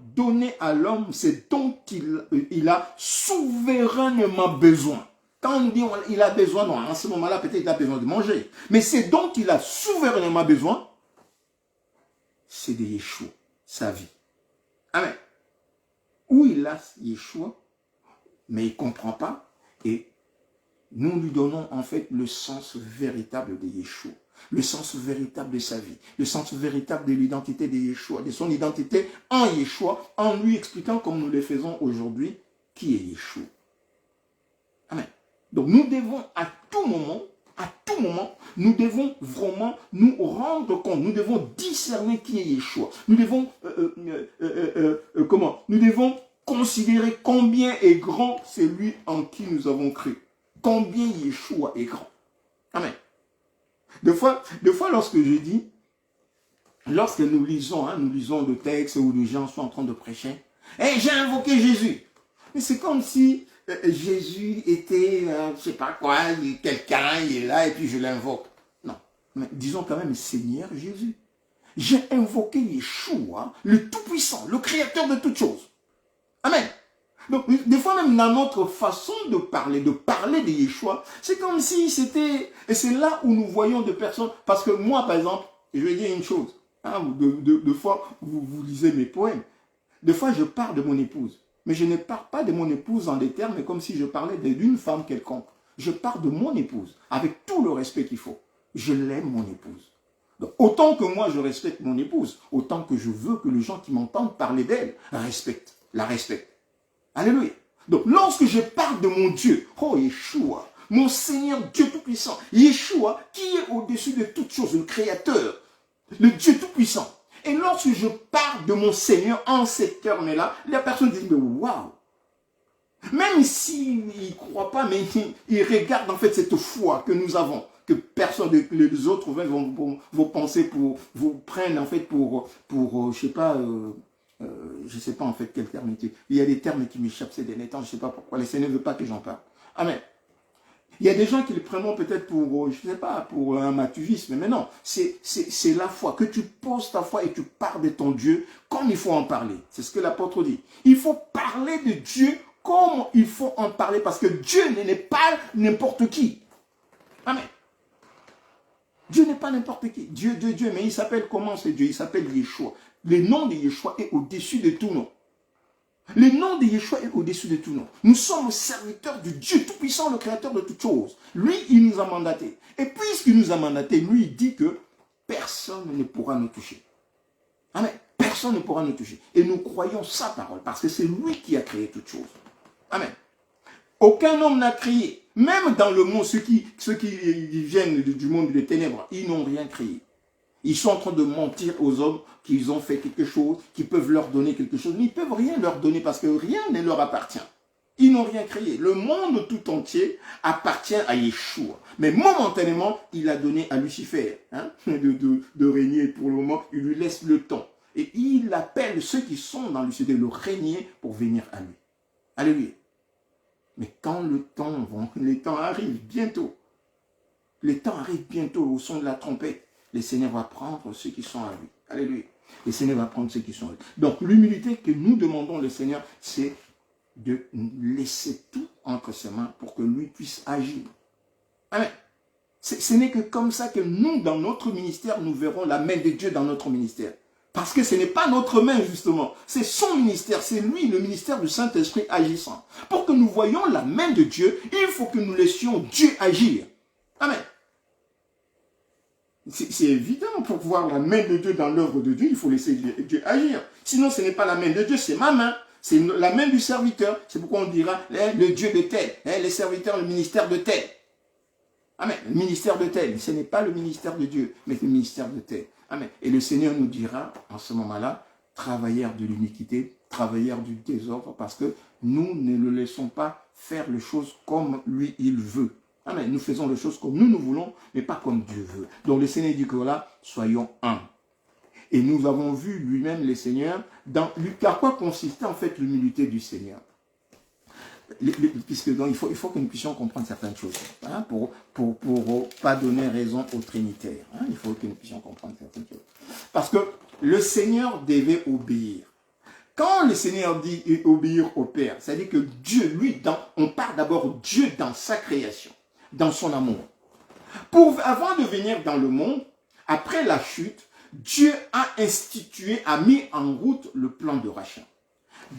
ce dont il a souverainement besoin. Quand on dit qu'il a besoin, non, en ce moment-là, peut-être il a besoin de manger. Mais ce dont il a souverainement besoin, c'est de Yeshua, sa vie. Amen. Où il a Yeshua, mais il ne comprend pas. Et nous lui donnons en fait le sens véritable de Yeshua. Le sens véritable de sa vie. Le sens véritable de l'identité de Yeshua. De son identité en Yeshua, en lui expliquant comme nous le faisons aujourd'hui, qui est Yeshua. Amen. Donc nous devons à tout moment, nous devons vraiment nous rendre compte, nous devons discerner qui est Yeshua. Nous devons, nous devons considérer combien est grand celui en qui nous avons cru. Combien Yeshua est grand. Amen. Des fois, lorsque je dis, lorsque nous lisons le texte où les gens sont en train de prêcher, j'ai invoqué Jésus. Mais c'est comme si Jésus était, je sais pas quoi, quelqu'un, il est là et puis je l'invoque. Non, mais disons quand même Seigneur Jésus. J'ai invoqué Yeshua, le Tout-Puissant, le Créateur de toutes choses. Amen. Donc, des fois même dans notre façon de parler de Yeshua, c'est comme si c'était, et c'est là où nous voyons des personnes, parce que moi par exemple, je vais dire une chose, deux fois vous lisez mes poèmes, des fois je parle de mon épouse, mais je ne parle pas de mon épouse en des termes comme si je parlais d'une femme quelconque. Je parle de mon épouse, avec tout le respect qu'il faut. Je l'aime mon épouse. Donc, autant que moi je respecte mon épouse, autant que je veux que les gens qui m'entendent parler d'elle la respectent. Alléluia. Donc, lorsque je parle de mon Dieu, oh Yeshua, mon Seigneur Dieu Tout-Puissant, Yeshua, qui est au-dessus de toutes choses, le Créateur, le Dieu Tout-Puissant. Et lorsque je parle de mon Seigneur en ces termes-là, la personne dit, mais waouh! Même s'il ne croit pas, mais il regarde en fait cette foi que nous avons, que personne, les autres vont penser vous prennent en fait je sais pas en fait quel terme. Il y a des termes qui m'échappent ces derniers temps, je sais pas pourquoi. Le Seigneur ne veut pas que j'en parle. Amen. Il y a des gens qui le prennent peut-être pour, je sais pas, pour un mathuvisme, mais non, c'est la foi, que tu poses ta foi et tu parles de ton Dieu comme il faut en parler. C'est ce que l'apôtre dit. Il faut parler de Dieu comme il faut en parler, parce que Dieu n'est pas n'importe qui. Amen. Dieu n'est pas n'importe qui. Dieu, mais il s'appelle comment ce Dieu? Il s'appelle Yeshua. Le nom de Yeshua est au-dessus de tout nom. Le nom de Yeshua est au-dessus de tout nom. Nous sommes serviteurs du Dieu Tout-Puissant, le Créateur de toutes choses. Lui, il nous a mandatés. Et puisqu'il nous a mandatés, lui, il dit que personne ne pourra nous toucher. Amen. Personne ne pourra nous toucher. Et nous croyons sa parole, parce que c'est lui qui a créé toutes choses. Amen. Aucun homme n'a créé. Même dans le monde, ceux qui viennent du monde des ténèbres, ils n'ont rien créé. Ils sont en train de mentir aux hommes qu'ils ont fait quelque chose, qu'ils peuvent leur donner quelque chose. Mais ils ne peuvent rien leur donner parce que rien ne leur appartient. Ils n'ont rien créé. Le monde tout entier appartient à Yeshua. Mais momentanément, il a donné à Lucifer de régner pour le moment. Il lui laisse le temps. Et il appelle ceux qui sont dans Lucifer de le régner pour venir à lui. Alléluia. Mais quand le temps arrive bientôt, au son de la trompette, le Seigneur va prendre ceux qui sont à lui. Alléluia. Le Seigneur va prendre ceux qui sont à lui. Donc l'humilité que nous demandons au Seigneur, c'est de laisser tout entre ses mains pour que lui puisse agir. Amen. Ce n'est que comme ça que nous, dans notre ministère, nous verrons la main de Dieu dans notre ministère. Parce que ce n'est pas notre main, justement. C'est son ministère. C'est lui, le ministère du Saint-Esprit agissant. Pour que nous voyions la main de Dieu, il faut que nous laissions Dieu agir. Amen. C'est évident, pour voir la main de Dieu dans l'œuvre de Dieu, il faut laisser Dieu agir. Sinon, ce n'est pas la main de Dieu, c'est ma main. C'est la main du serviteur. C'est pourquoi on dira le Dieu de tel, les serviteurs, le ministère de tel. Amen. Le ministère de tel. Ce n'est pas le ministère de Dieu, mais le ministère de tel. Amen. Et le Seigneur nous dira, en ce moment-là, travailleurs de l'iniquité, travailleurs du désordre, parce que nous ne le laissons pas faire les choses comme lui, il veut. Amen. Nous faisons les choses comme nous voulons, mais pas comme Dieu veut. Donc le Seigneur dit que là, soyons un. Et nous avons vu lui-même, le Seigneur, à quoi consistait en fait l'humilité du Seigneur. Puisque donc, il faut que nous puissions comprendre certaines choses, hein, pour pas donner raison aux trinitaires. Hein, il faut que nous puissions comprendre certaines choses. Parce que le Seigneur devait obéir. Quand le Seigneur dit obéir au Père, c'est-à-dire que Dieu, lui, on parle d'abord Dieu dans sa création, dans son amour. Avant de venir dans le monde, après la chute, Dieu a mis en route le plan de rachat.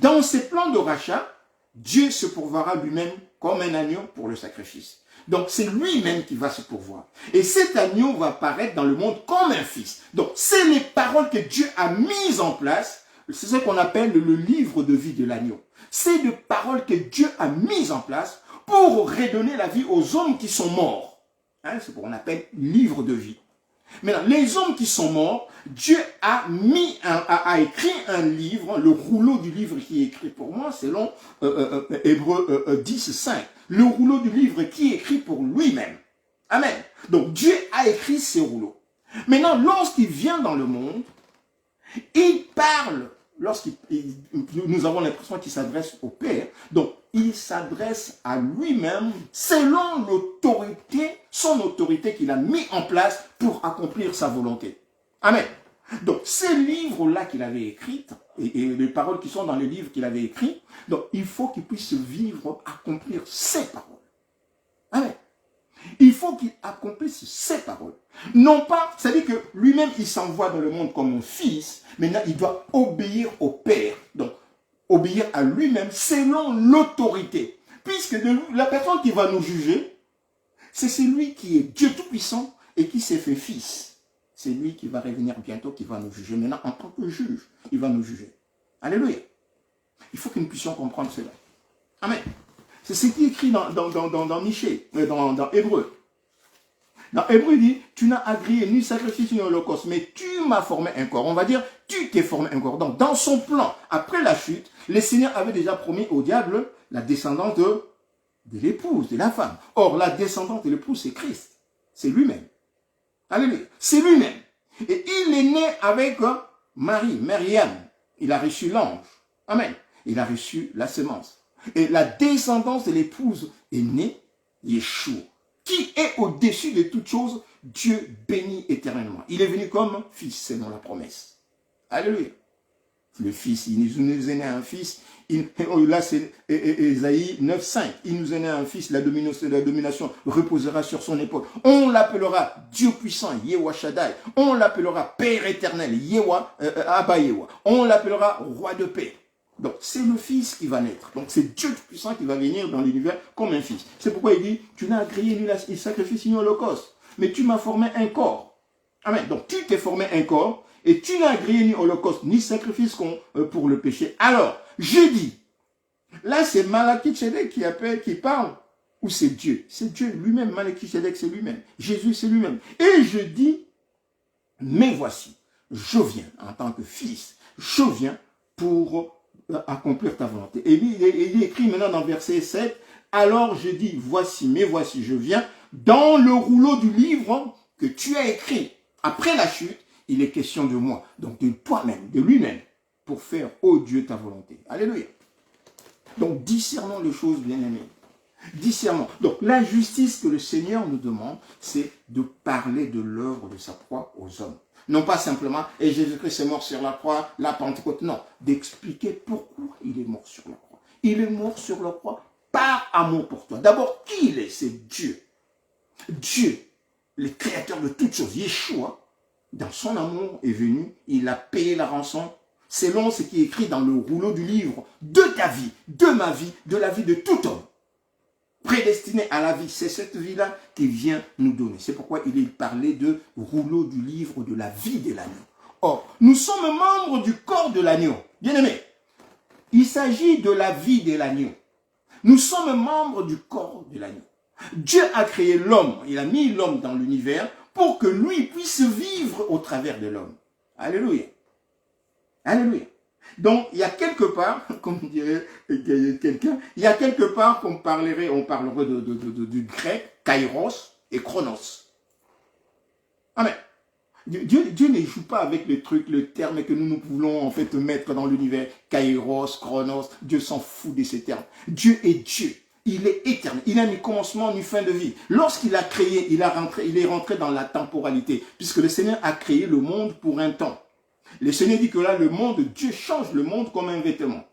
Dans ce plan de rachat, Dieu se pourvoira lui-même comme un agneau pour le sacrifice. Donc c'est lui-même qui va se pourvoir. Et cet agneau va apparaître dans le monde comme un fils. Donc c'est les paroles que Dieu a mises en place. C'est ce qu'on appelle le livre de vie de l'agneau. C'est des paroles que Dieu a mises en place pour redonner la vie aux hommes qui sont morts. Hein, c'est ce qu'on appelle livre de vie. Maintenant, les hommes qui sont morts, Dieu a écrit un livre, le rouleau du livre qui est écrit pour moi, selon Hébreux 10, 5. Le rouleau du livre qui est écrit pour lui-même. Amen. Donc Dieu a écrit ces rouleaux. Maintenant, lorsqu'il vient dans le monde, il parle, nous avons l'impression qu'il s'adresse au Père, donc il s'adresse à lui-même selon son autorité qu'il a mis en place pour accomplir sa volonté. Amen. Donc, ces livres-là qu'il avait écrits, et les paroles qui sont dans les livres qu'il avait écrits, donc il faut qu'il puisse vivre, accomplir ses paroles. Amen. Il faut qu'il accomplisse ses paroles. Non pas, c'est-à-dire que lui-même, il s'envoie dans le monde comme un fils, maintenant il doit obéir au Père. Donc, obéir à lui-même selon l'autorité. Puisque la personne qui va nous juger, c'est celui qui est Dieu Tout-Puissant et qui s'est fait fils. C'est lui qui va revenir bientôt, qui va nous juger. Maintenant, en tant que juge, il va nous juger. Alléluia. Il faut que nous puissions comprendre cela. Amen. C'est ce qui est écrit dans Michée, dans Hébreu. Dans Hébreu, il dit, tu n'as agréé ni sacrifice ni holocauste, mais tu m'as formé un corps. On va dire, tu t'es formé un corps. Donc, dans son plan, après la chute, le Seigneur avait déjà promis au diable la descendance de l'épouse, de la femme. Or, la descendance de l'épouse, c'est Christ. C'est lui-même. Alléluia. C'est lui-même. Et il est né avec Marie, Myriam. Il a reçu l'ange. Amen. Il a reçu la semence. Et la descendance de l'épouse est née, Yeshua, qui est au-dessus de toutes choses, Dieu béni éternellement. Il est venu comme fils, selon la promesse. Alléluia. Le fils, il nous est né un fils. Là, c'est Ésaïe 9,5. Il nous est né un fils, la domination reposera sur son épaule. On l'appellera Dieu puissant, Yehowa Shaddai. On l'appellera Père éternel, Abba Yehowa. On l'appellera Roi de paix. Donc, c'est le Fils qui va naître. Donc, c'est Dieu puissant qui va venir dans l'univers comme un Fils. C'est pourquoi il dit, tu n'as agréé ni le sacrifice ni l'holocauste, mais tu m'as formé un corps. Amen. Donc, tu t'es formé un corps, et tu n'as agréé ni holocauste, ni sacrifice pour le péché. Alors, je dis, là, c'est Malachie-Tchédek qui parle, ou c'est Dieu? C'est Dieu lui-même. Malachie-Tchédek, c'est lui-même. Jésus, c'est lui-même. Et je dis, mais voici, je viens en tant que Fils, je viens pour accomplir ta volonté. Et il est écrit maintenant dans verset 7, alors je dis, voici, mais voici, je viens, dans le rouleau du livre que tu as écrit. Après la chute, il est question de moi, donc de toi-même, de lui-même, pour faire, ô Dieu, ta volonté. Alléluia. Donc, discernons les choses, bien-aimés. Discernons. Donc, la justice que le Seigneur nous demande, c'est de parler de l'œuvre de sa croix aux hommes. Non pas simplement, et Jésus-Christ est mort sur la croix, la Pentecôte, non. D'expliquer pourquoi il est mort sur la croix. Il est mort sur la croix par amour pour toi. D'abord, qui il est? C'est Dieu. Dieu, le créateur de toutes choses, Yeshua, dans son amour est venu, il a payé la rançon, selon ce qui est écrit dans le rouleau du livre de ta vie, de ma vie, de la vie de tout homme. Prédestiné à la vie, c'est cette vie-là qui vient nous donner. C'est pourquoi il est parlé de rouleau du livre de la vie de l'agneau. Or, nous sommes membres du corps de l'agneau. Bien-aimés, il s'agit de la vie de l'agneau. Nous sommes membres du corps de l'agneau. Dieu a créé l'homme, il a mis l'homme dans l'univers pour que lui puisse vivre au travers de l'homme. Alléluia. Alléluia. Donc, il y a quelque part, comme dirait quelqu'un, il y a quelque part on parlerait du grec, kairos et chronos. Amen. Dieu ne joue pas avec le terme que nous voulons en fait mettre dans l'univers. Kairos, chronos, Dieu s'en fout de ces termes. Dieu est Dieu. Il est éternel. Il n'a ni commencement ni fin de vie. Lorsqu'il a créé, il est rentré dans la temporalité, puisque le Seigneur a créé le monde pour un temps. Le Seigneur dit que là, le monde, Dieu change le monde comme un vêtement.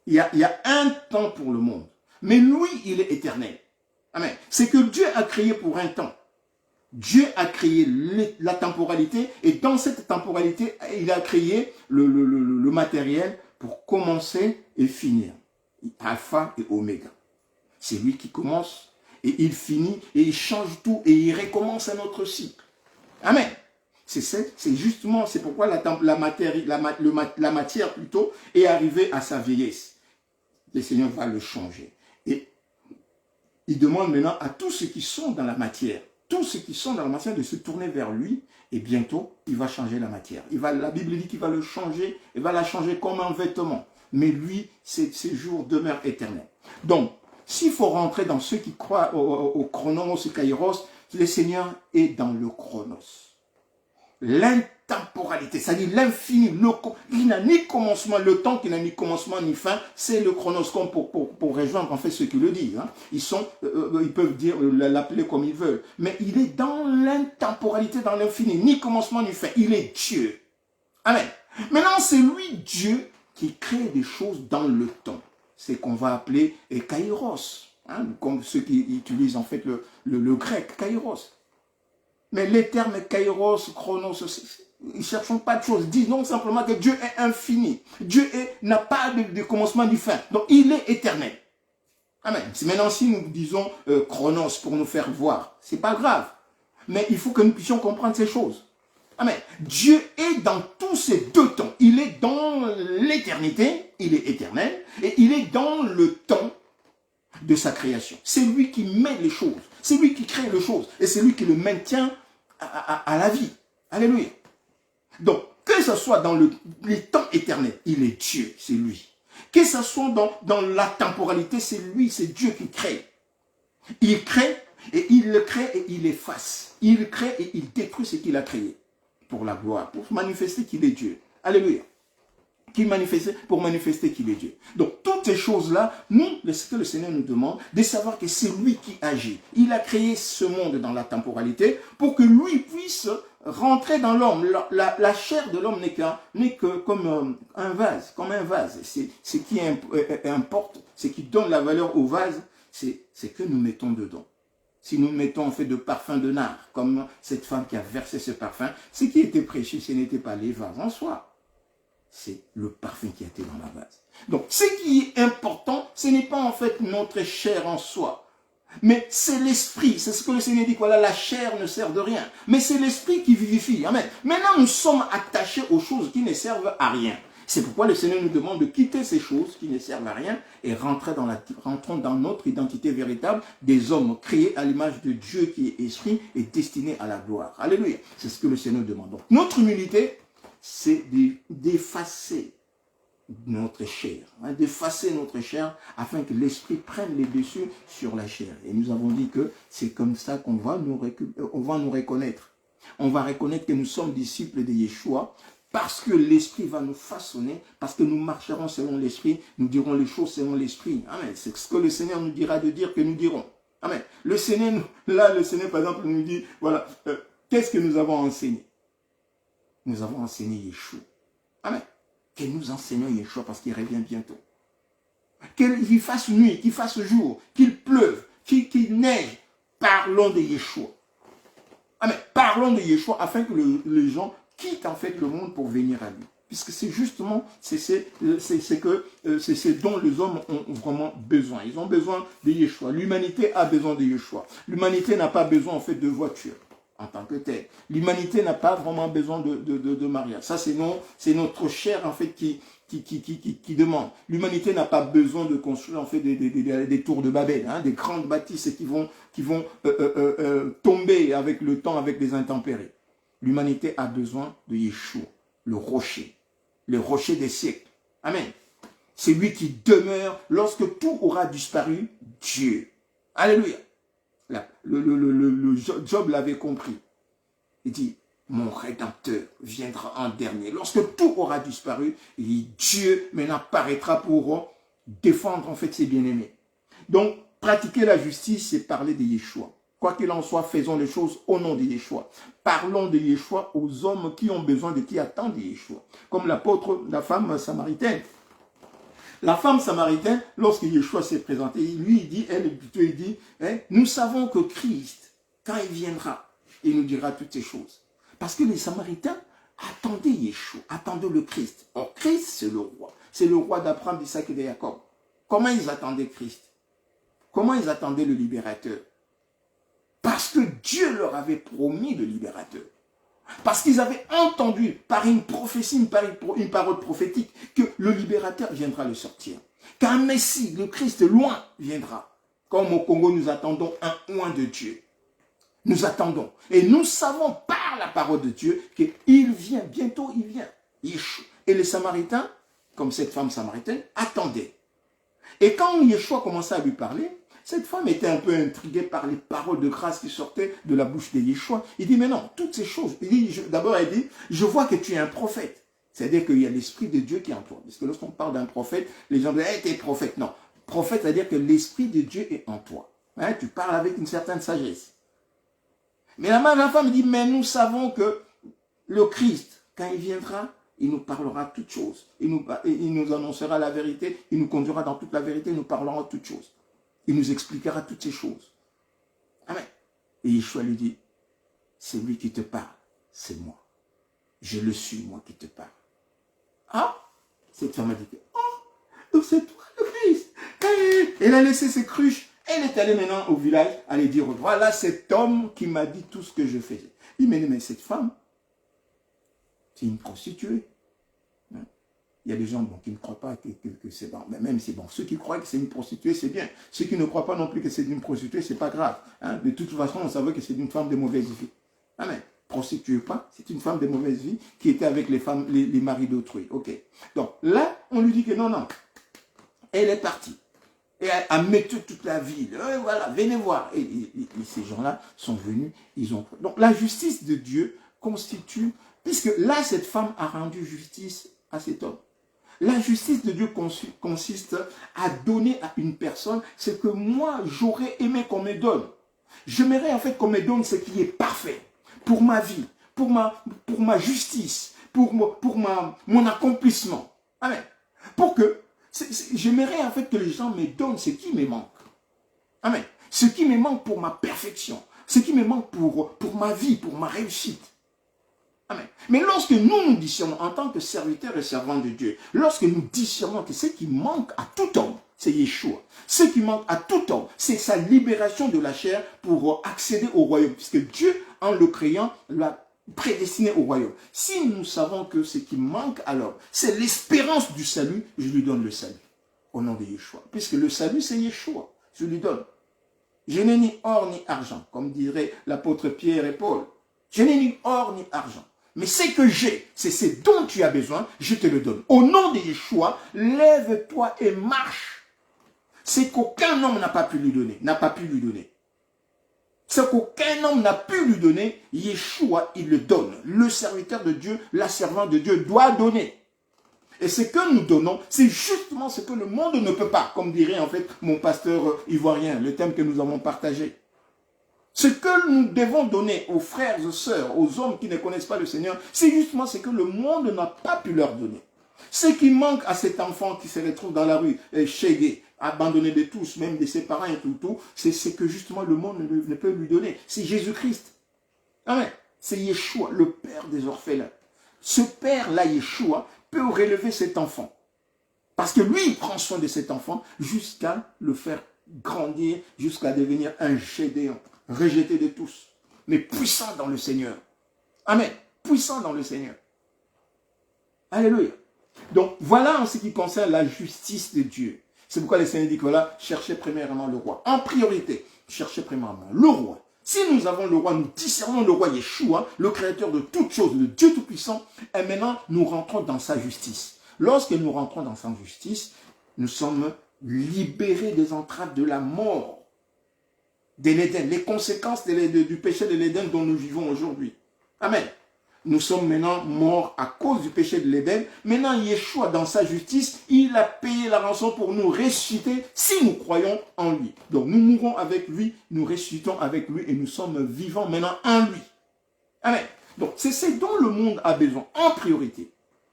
Il y a un temps pour le monde. Mais lui, il est éternel. Amen. C'est que Dieu a créé pour un temps. Dieu a créé la temporalité et dans cette temporalité, il a créé le matériel pour commencer et finir. Alpha et Oméga. C'est lui qui commence et il finit et il change tout et il recommence un autre cycle. Amen. C'est justement, c'est pourquoi la matière plutôt est arrivée à sa vieillesse. Le Seigneur va le changer. Et il demande maintenant à tous ceux qui sont dans la matière, de se tourner vers lui et bientôt, il va changer la matière. La Bible dit qu'il va le changer, il va la changer comme un vêtement. Mais lui, ses jours demeurent éternels. Donc, s'il faut rentrer dans ceux qui croient au chronos, au kairos, le Seigneur est dans le chronos. L'intemporalité, c'est-à-dire l'infini, il n'a ni commencement, le temps qui n'a ni commencement ni fin, c'est le chronos, comme pour rejoindre en fait ceux qui le disent. Hein. Ils peuvent l'appeler comme ils veulent, mais il est dans l'intemporalité, dans l'infini, ni commencement ni fin, il est Dieu. Amen. Maintenant, c'est lui, Dieu, qui crée des choses dans le temps. C'est qu'on va appeler kairos, hein, comme ceux qui utilisent en fait le grec, kairos. Mais les termes kairos, chronos, ils ne cherchent pas de choses. Disons simplement que Dieu est infini. Dieu n'a pas de commencement ni fin. Donc, il est éternel. Amen. Maintenant, si nous disons chronos pour nous faire voir, ce n'est pas grave. Mais il faut que nous puissions comprendre ces choses. Amen. Dieu est dans tous ces deux temps. Il est dans l'éternité, il est éternel, et il est dans le temps de sa création. C'est lui qui met les choses. C'est lui qui crée les choses. Et c'est lui qui le maintient à la vie. Alléluia. Donc, que ce soit dans les temps éternels, il est Dieu, c'est lui. Que ce soit dans la temporalité, c'est lui, c'est Dieu qui crée. Il crée Et il le crée et il efface. Il crée et il détruit ce qu'il a créé. Pour la gloire, pour manifester qu'il est Dieu. Alléluia. Pour manifester qu'il est Dieu. Donc, toutes ces choses-là, ce que le Seigneur nous demande, de savoir que c'est lui qui agit. Il a créé ce monde dans la temporalité pour que lui puisse rentrer dans l'homme. La chair de l'homme n'est que comme un vase, Ce qui importe, ce qui donne la valeur au vase, c'est que nous mettons dedans. Si nous mettons en fait de parfum de nard, comme cette femme qui a versé ce parfum, ce qui était précieux, ce n'était pas les vases en soi. C'est le parfum qui était dans la vase. Donc, ce qui est important, ce n'est pas en fait notre chair en soi, mais c'est l'esprit. C'est ce que le Seigneur dit, voilà, la chair ne sert de rien, mais c'est l'esprit qui vivifie. Amen. Maintenant, nous sommes attachés aux choses qui ne servent à rien. C'est pourquoi le Seigneur nous demande de quitter ces choses qui ne servent à rien et rentrons dans notre identité véritable des hommes créés à l'image de Dieu qui est esprit et destinés à la gloire. Alléluia. C'est ce que le Seigneur demande. Donc, notre humilité, c'est d'effacer notre chair, d'effacer notre chair afin que l'esprit prenne les dessus sur la chair. Et nous avons dit que c'est comme ça qu'on va nous reconnaître. On va reconnaître que nous sommes disciples de Yeshua parce que l'esprit va nous façonner, parce que nous marcherons selon l'esprit, nous dirons les choses selon l'esprit. Amen. C'est ce que le Seigneur nous dira de dire que nous dirons. Amen. Le Seigneur, par exemple, nous dit, voilà, qu'est-ce que nous avons enseigné? Nous avons enseigné Yeshua. Amen. Que nous enseignons Yeshua parce qu'il revient bientôt. Qu'il fasse nuit, qu'il fasse jour, qu'il pleuve, qu'il neige. Parlons de Yeshua. Amen. Parlons de Yeshua afin que les gens quittent en fait le monde pour venir à lui. Puisque c'est justement, c'est ce dont les hommes ont vraiment besoin. Ils ont besoin de Yeshua. L'humanité a besoin de Yeshua. L'humanité n'a pas besoin en fait de voiture en tant que telle. L'humanité n'a pas vraiment besoin de mariage. Ça, c'est notre chair en fait qui demande. L'humanité n'a pas besoin de construire en fait des tours de Babel, des grandes bâtisses qui vont tomber avec le temps, avec les intempéries. L'humanité a besoin de Yeshua, le rocher des siècles. Amen. C'est lui qui demeure lorsque tout aura disparu, Dieu. Alléluia. Le Job l'avait compris. Il dit, mon Rédempteur viendra en dernier. Lorsque tout aura disparu, il dit, Dieu maintenant apparaîtra pour défendre en fait ses bien-aimés. Donc, pratiquer la justice, c'est parler de Yeshua. Quoi qu'il en soit, faisons les choses au nom de Yeshua. Parlons de Yeshua aux hommes qui ont besoin qui attendent Yeshua. Comme la femme samaritaine. La femme samaritaine, lorsque Yeshua s'est présenté, il dit, nous savons que Christ, quand il viendra, il nous dira toutes ces choses. Parce que les Samaritains attendaient Yeshua, attendaient le Christ. Or, Christ, c'est le roi. C'est le roi d'Abraham, d'Isaac et de Jacob. Comment ils attendaient Christ? Comment ils attendaient le libérateur? Parce que Dieu leur avait promis le libérateur. Parce qu'ils avaient entendu par une prophétie, une parole prophétique, que le libérateur viendra le sortir. Qu'un Messie, le Christ loin, viendra. Comme au Congo, nous attendons un oint de Dieu. Nous attendons. Et nous savons par la parole de Dieu qu'il vient, bientôt il vient. Yeshua. Et les Samaritains, comme cette femme samaritaine, attendaient. Et quand Yeshua commençait à lui parler, cette femme était un peu intriguée par les paroles de grâce qui sortaient de la bouche de Yeshua. Il dit, mais non, toutes ces choses. D'abord, elle dit, je vois que tu es un prophète. C'est-à-dire qu'il y a l'esprit de Dieu qui est en toi. Parce que lorsqu'on parle d'un prophète, les gens disent, t'es prophète. Non, prophète, c'est-à-dire que l'esprit de Dieu est en toi. Tu parles avec une certaine sagesse. Mais la femme dit, mais nous savons que le Christ, quand il viendra, il nous parlera toutes choses. Il nous annoncera la vérité, il nous conduira dans toute la vérité, il nous parlera toutes choses. Il nous expliquera toutes ces choses. Amen. Et Yeshua lui dit, c'est lui qui te parle, c'est moi. Je le suis, moi qui te parle. Ah, cette femme a dit, oh, donc c'est toi le Christ. Elle a laissé ses cruches. Elle est allée maintenant au village, aller dire, voilà cet homme qui m'a dit tout ce que je faisais. Il m'a dit, mais cette femme, c'est une prostituée. Il y a des gens qui ne croient pas que c'est bon. Mais même c'est bon. Ceux qui croient que c'est une prostituée, c'est bien. Ceux qui ne croient pas non plus que c'est une prostituée, c'est pas grave. De toute façon, on savait que c'est une femme de mauvaise vie. Amen. Prostituée pas, c'est une femme de mauvaise vie qui était avec les maris d'autrui. Ok. Donc là, on lui dit que non. Elle est partie. et à mettre toute la ville. Voilà, venez voir. Et ces gens-là sont venus, ils ont... Donc la justice de Dieu constitue, puisque là, cette femme a rendu justice à cet homme. La justice de Dieu consiste à donner à une personne ce que moi, j'aurais aimé qu'on me donne. J'aimerais en fait qu'on me donne ce qui est parfait pour ma vie, pour ma justice, pour mon accomplissement. Amen. Pour que, j'aimerais en fait que les gens me donnent ce qui me manque. Amen. Ce qui me manque pour ma perfection, ce qui me manque pour ma vie, pour ma réussite. Amen. Mais lorsque nous discernons en tant que serviteurs et servants de Dieu, lorsque nous discernons que ce qui manque à tout homme, c'est Yeshua. Ce qui manque à tout homme, c'est sa libération de la chair pour accéder au royaume. Puisque Dieu, en le créant, l'a prédestiné au royaume. Si nous savons que ce qui manque alors, c'est l'espérance du salut, je lui donne le salut. Au nom de Yeshua. Puisque le salut, c'est Yeshua. Je lui donne. Je n'ai ni or ni argent, comme dirait l'apôtre Pierre et Paul. Je n'ai ni or ni argent. Mais ce que j'ai, c'est ce dont tu as besoin, je te le donne. Au nom de Yeshua, lève-toi et marche. C'est qu'aucun homme n'a pas pu lui donner, Ce qu'aucun homme n'a pu lui donner, Yeshua, il le donne. Le serviteur de Dieu, la servante de Dieu doit donner. Et ce que nous donnons, c'est justement ce que le monde ne peut pas, comme dirait en fait mon pasteur ivoirien, le thème que nous avons partagé. Ce que nous devons donner aux frères et sœurs, aux hommes qui ne connaissent pas le Seigneur, c'est justement ce que le monde n'a pas pu leur donner. Ce qui manque à cet enfant qui se retrouve dans la rue, chégué, abandonné de tous, même de ses parents et tout, c'est ce que justement le monde ne peut lui donner. C'est Jésus-Christ. Amen. C'est Yeshua, le Père des orphelins. Ce Père-là, Yeshua, peut relever cet enfant. Parce que lui, il prend soin de cet enfant jusqu'à le faire grandir, jusqu'à devenir un Gédéon, rejeté de tous, mais puissant dans le Seigneur. Amen. Puissant dans le Seigneur. Alléluia. Donc, voilà en ce qui concerne la justice de Dieu. C'est pourquoi le Seigneur dit que voilà, cherchez premièrement le roi. En priorité, cherchez premièrement le roi. Si nous avons le roi, nous discernons le roi Yeshua, le créateur de toutes choses, le Dieu Tout-Puissant, et maintenant nous rentrons dans sa justice. Lorsque nous rentrons dans sa justice, nous sommes libérés des entraves de la mort, de l'Éden, les conséquences du péché de l'Éden dont nous vivons aujourd'hui. Amen. Nous sommes maintenant morts à cause du péché de l'Éden. Maintenant, Yeshua, dans sa justice, il a payé la rançon pour nous ressusciter si nous croyons en lui. Donc, nous mourons avec lui, nous ressuscitons avec lui et nous sommes vivants maintenant en lui. Amen. Donc, c'est ce dont le monde a besoin en priorité.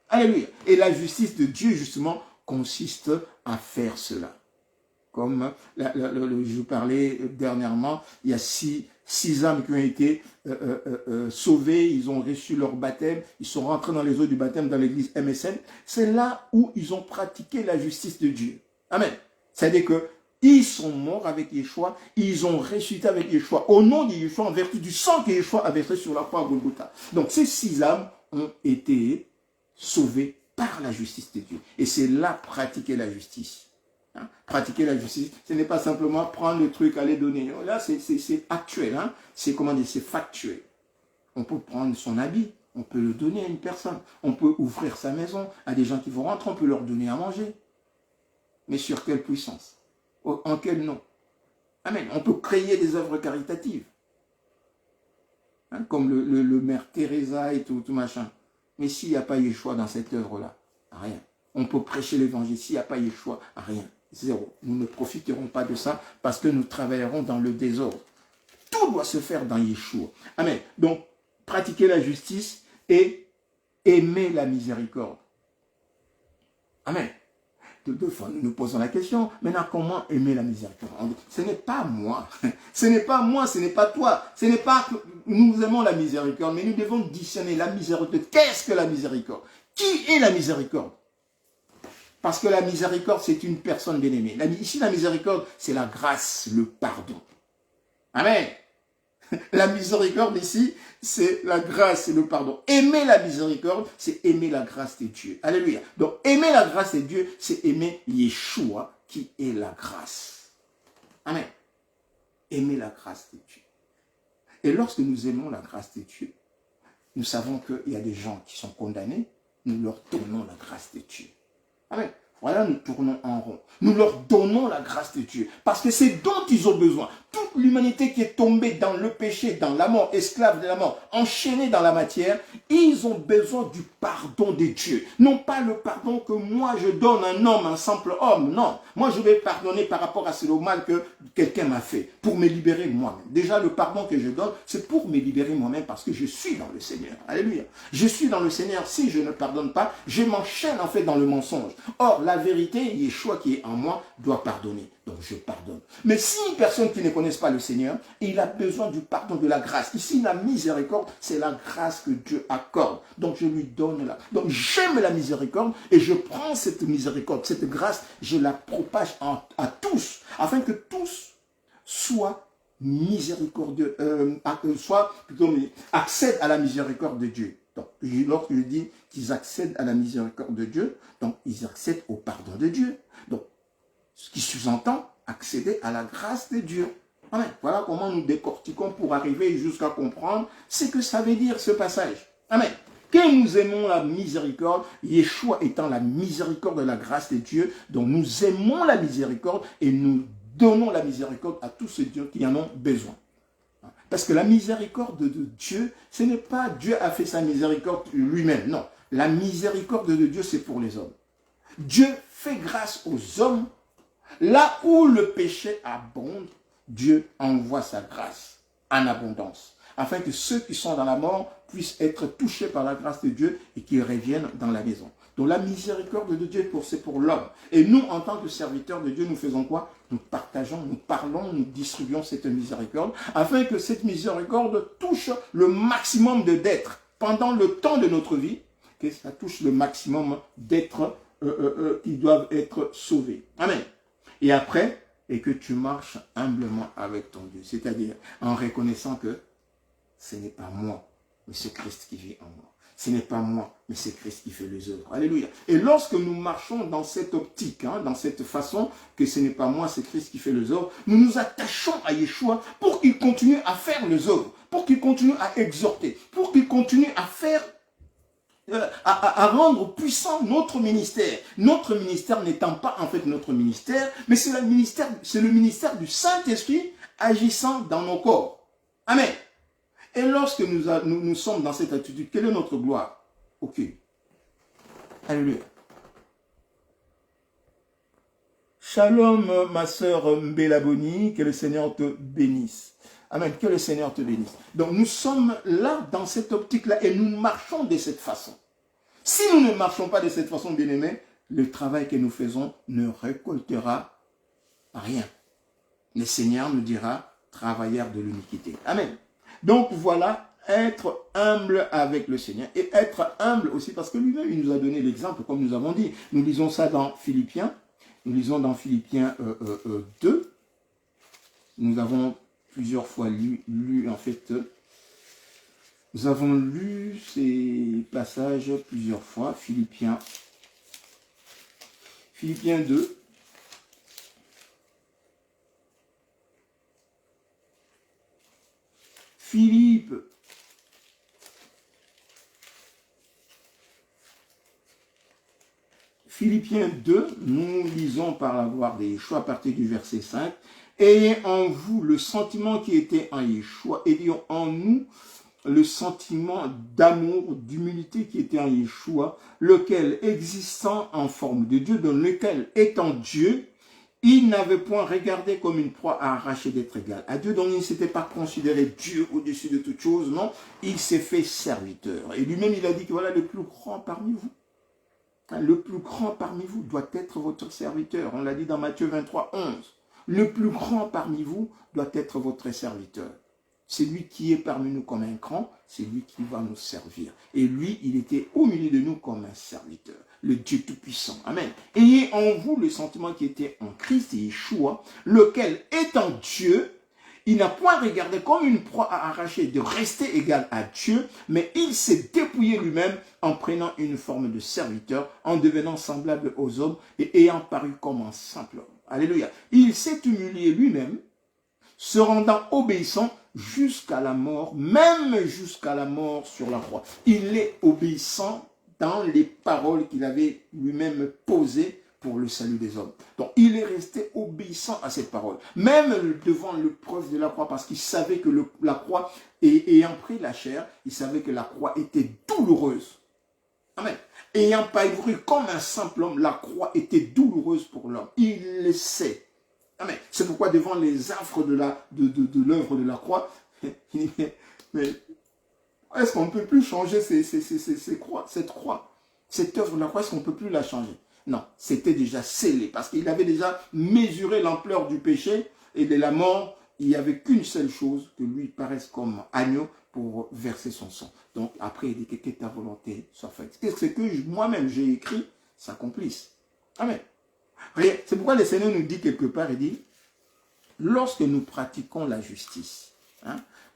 Alléluia. Et la justice de Dieu, justement, consiste à faire cela. Comme je vous parlais dernièrement, il y a six âmes qui ont été sauvées, ils ont reçu leur baptême, ils sont rentrés dans les eaux du baptême dans l'église MSN. C'est là où ils ont pratiqué la justice de Dieu. Amen. C'est-à-dire qu'ils sont morts avec Yeshua, ils ont ressuscité avec Yeshua, au nom de Yeshua, en vertu du sang que Yeshua a versé sur la croix à Golgotha. Donc ces 6 âmes ont été sauvées par la justice de Dieu. Et c'est là pratiquer la justice. Hein? Pratiquer la justice, ce n'est pas simplement prendre le truc, aller donner. Là, c'est actuel. Hein? C'est comment dire, c'est factuel. On peut prendre son habit, on peut le donner à une personne. On peut ouvrir sa maison à des gens qui vont rentrer, on peut leur donner à manger. Mais sur quelle puissance? En quel nom? Amen. On peut créer des œuvres caritatives. Hein? Comme le Mère Teresa et tout machin. Mais s'il n'y a pas Yeshua dans cette œuvre-là, rien. On peut prêcher l'évangile. S'il n'y a pas Yeshua, rien. Zéro. Nous ne profiterons pas de ça parce que nous travaillerons dans le désordre. Tout doit se faire dans Yeshua. Amen. Donc, pratiquer la justice et aimer la miséricorde. Amen. Deux fois, nous nous posons la question, maintenant, comment aimer la miséricorde? Ce n'est pas moi. Ce n'est pas moi, ce n'est pas toi. Ce n'est pas que nous aimons la miséricorde, mais nous devons discerner la miséricorde. Qu'est-ce que la miséricorde? Qui est la miséricorde? Parce que la miséricorde, c'est une personne bien-aimée. Ici, la miséricorde, c'est la grâce, le pardon. Amen. La miséricorde ici, c'est la grâce et le pardon. Aimer la miséricorde, c'est aimer la grâce de Dieu. Alléluia. Donc, aimer la grâce de Dieu, c'est aimer Yeshua, qui est la grâce. Amen. Aimer la grâce de Dieu. Et lorsque nous aimons la grâce de Dieu, nous savons qu'il y a des gens qui sont condamnés, nous leur donnons la grâce de Dieu. Amen. Voilà, nous tournons en rond. Nous leur donnons la grâce de Dieu. Parce que c'est dont ils ont besoin. Toute l'humanité qui est tombée dans le péché, dans la mort, esclave de la mort, enchaînée dans la matière, ils ont besoin du pardon de Dieu. Non pas le pardon que moi je donne à un homme, un simple homme. Non. Moi je vais pardonner par rapport à ce mal que quelqu'un m'a fait. Pour me libérer moi-même. Déjà le pardon que je donne, c'est pour me libérer moi-même parce que je suis dans le Seigneur. Alléluia. Je suis dans le Seigneur. Si je ne pardonne pas, je m'enchaîne en fait dans le mensonge. Or, la vérité, Yeshua qui est en moi, doit pardonner. Donc, je pardonne. Mais si une personne qui ne connaisse pas le Seigneur, il a besoin du pardon, de la grâce. Ici, la miséricorde, c'est la grâce que Dieu accorde. Donc, je lui donne la... Donc, j'aime la miséricorde et je prends cette miséricorde, cette grâce, je la propage à tous, afin que tous soient miséricordieux, accèdent à la miséricorde de Dieu. Donc, lorsque je dis qu'ils accèdent à la miséricorde de Dieu, donc ils accèdent au pardon de Dieu. Donc, ce qui sous-entend accéder à la grâce de Dieu. Amen. Voilà comment nous décortiquons pour arriver jusqu'à comprendre ce que ça veut dire ce passage. Amen. Que nous aimons la miséricorde, Yeshua étant la miséricorde de la grâce de Dieu, donc nous aimons la miséricorde et nous donnons la miséricorde à tous ceux qui en ont besoin. Parce que la miséricorde de Dieu, ce n'est pas Dieu a fait sa miséricorde lui-même. Non, la miséricorde de Dieu, c'est pour les hommes. Dieu fait grâce aux hommes. Là où le péché abonde, Dieu envoie sa grâce en abondance. Afin que ceux qui sont dans la mort puissent être touchés par la grâce de Dieu et qu'ils reviennent dans la maison. Donc la miséricorde de Dieu, c'est pour l'homme. Et nous, en tant que serviteurs de Dieu, nous faisons quoi? Nous partageons, nous parlons, nous distribuons cette miséricorde, afin que cette miséricorde touche le maximum d'êtres pendant le temps de notre vie, que ça touche le maximum d'êtres qui doivent être sauvés. Amen. Et après, et que tu marches humblement avec ton Dieu, c'est-à-dire en reconnaissant que ce n'est pas moi, mais c'est Christ qui vit en moi. Ce n'est pas moi, mais c'est Christ qui fait les œuvres. Alléluia. Et lorsque nous marchons dans cette optique, dans cette façon, que ce n'est pas moi, c'est Christ qui fait les œuvres, nous nous attachons à Yeshua pour qu'il continue à faire les œuvres, pour qu'il continue à exhorter, pour qu'il continue à faire, à rendre puissant notre ministère. Notre ministère n'étant pas en fait notre ministère, mais c'est le ministère du Saint-Esprit agissant dans nos corps. Amen. Et lorsque nous sommes dans cette attitude, quelle est notre gloire? Aucune. Alléluia. Shalom, ma sœur Mbélaboni, que le Seigneur te bénisse. Amen, que le Seigneur te bénisse. Donc nous sommes là, dans cette optique-là, et nous marchons de cette façon. Si nous ne marchons pas de cette façon, bien-aimés, le travail que nous faisons ne récoltera rien. Le Seigneur nous dira, travailleur de l'iniquité. Amen. Donc voilà, être humble avec le Seigneur. Et être humble aussi parce que lui-même, il nous a donné l'exemple, comme nous avons dit. Nous lisons ça dans Philippiens. Nous lisons dans Philippiens 2. Nous avons plusieurs fois lu en fait. Nous avons lu ces passages plusieurs fois. Philippiens 2. Philippiens 2, nous lisons par la gloire de Yeshua à partir du verset 5. Ayez en vous le sentiment qui était en Yeshua, ayons en nous le sentiment d'amour, d'humilité qui était en Yeshua, lequel, existant en forme de Dieu, dans lequel, étant Dieu, il n'avait point regardé comme une proie à arracher d'être égal à Dieu, donc il ne s'était pas considéré Dieu au-dessus de toute chose, non, il s'est fait serviteur. Et lui-même, il a dit que voilà, le plus grand parmi vous, le plus grand parmi vous doit être votre serviteur. On l'a dit dans Matthieu 23, 11. Le plus grand parmi vous doit être votre serviteur. Celui qui est parmi nous comme un grand, c'est lui qui va nous servir. Et lui, il était au milieu de nous comme un serviteur. Le Dieu Tout-Puissant. Amen. Ayez en vous le sentiment qui était en Christ et Yeshua, lequel étant Dieu, il n'a point regardé comme une proie à arracher de rester égal à Dieu, mais il s'est dépouillé lui-même en prenant une forme de serviteur, en devenant semblable aux hommes et ayant paru comme un simple homme. Alléluia. Il s'est humilié lui-même, se rendant obéissant jusqu'à la mort, même jusqu'à la mort sur la croix. Il est obéissant dans les paroles qu'il avait lui-même posées pour le salut des hommes. Donc, il est resté obéissant à cette parole, même devant l'épreuve de la croix, parce qu'il savait que la croix, ayant pris la chair, il savait que la croix était douloureuse. Amen. Ayant parcouru comme un simple homme, la croix était douloureuse pour l'homme. Il le sait. Amen. C'est pourquoi devant les affres de l'œuvre de la croix, il dit, mais est-ce qu'on ne peut plus changer cette croix, cette œuvre de la croix, est-ce qu'on ne peut plus la changer? Non, c'était déjà scellé, parce qu'il avait déjà mesuré l'ampleur du péché et de la mort. Il n'y avait qu'une seule chose, que lui paraisse comme agneau pour verser son sang. Donc après, il dit que ta volonté soit faite. Ce que moi-même j'ai écrit s'accomplisse. Amen. C'est pourquoi le Seigneur nous dit quelque part, il dit, lorsque nous pratiquons la justice,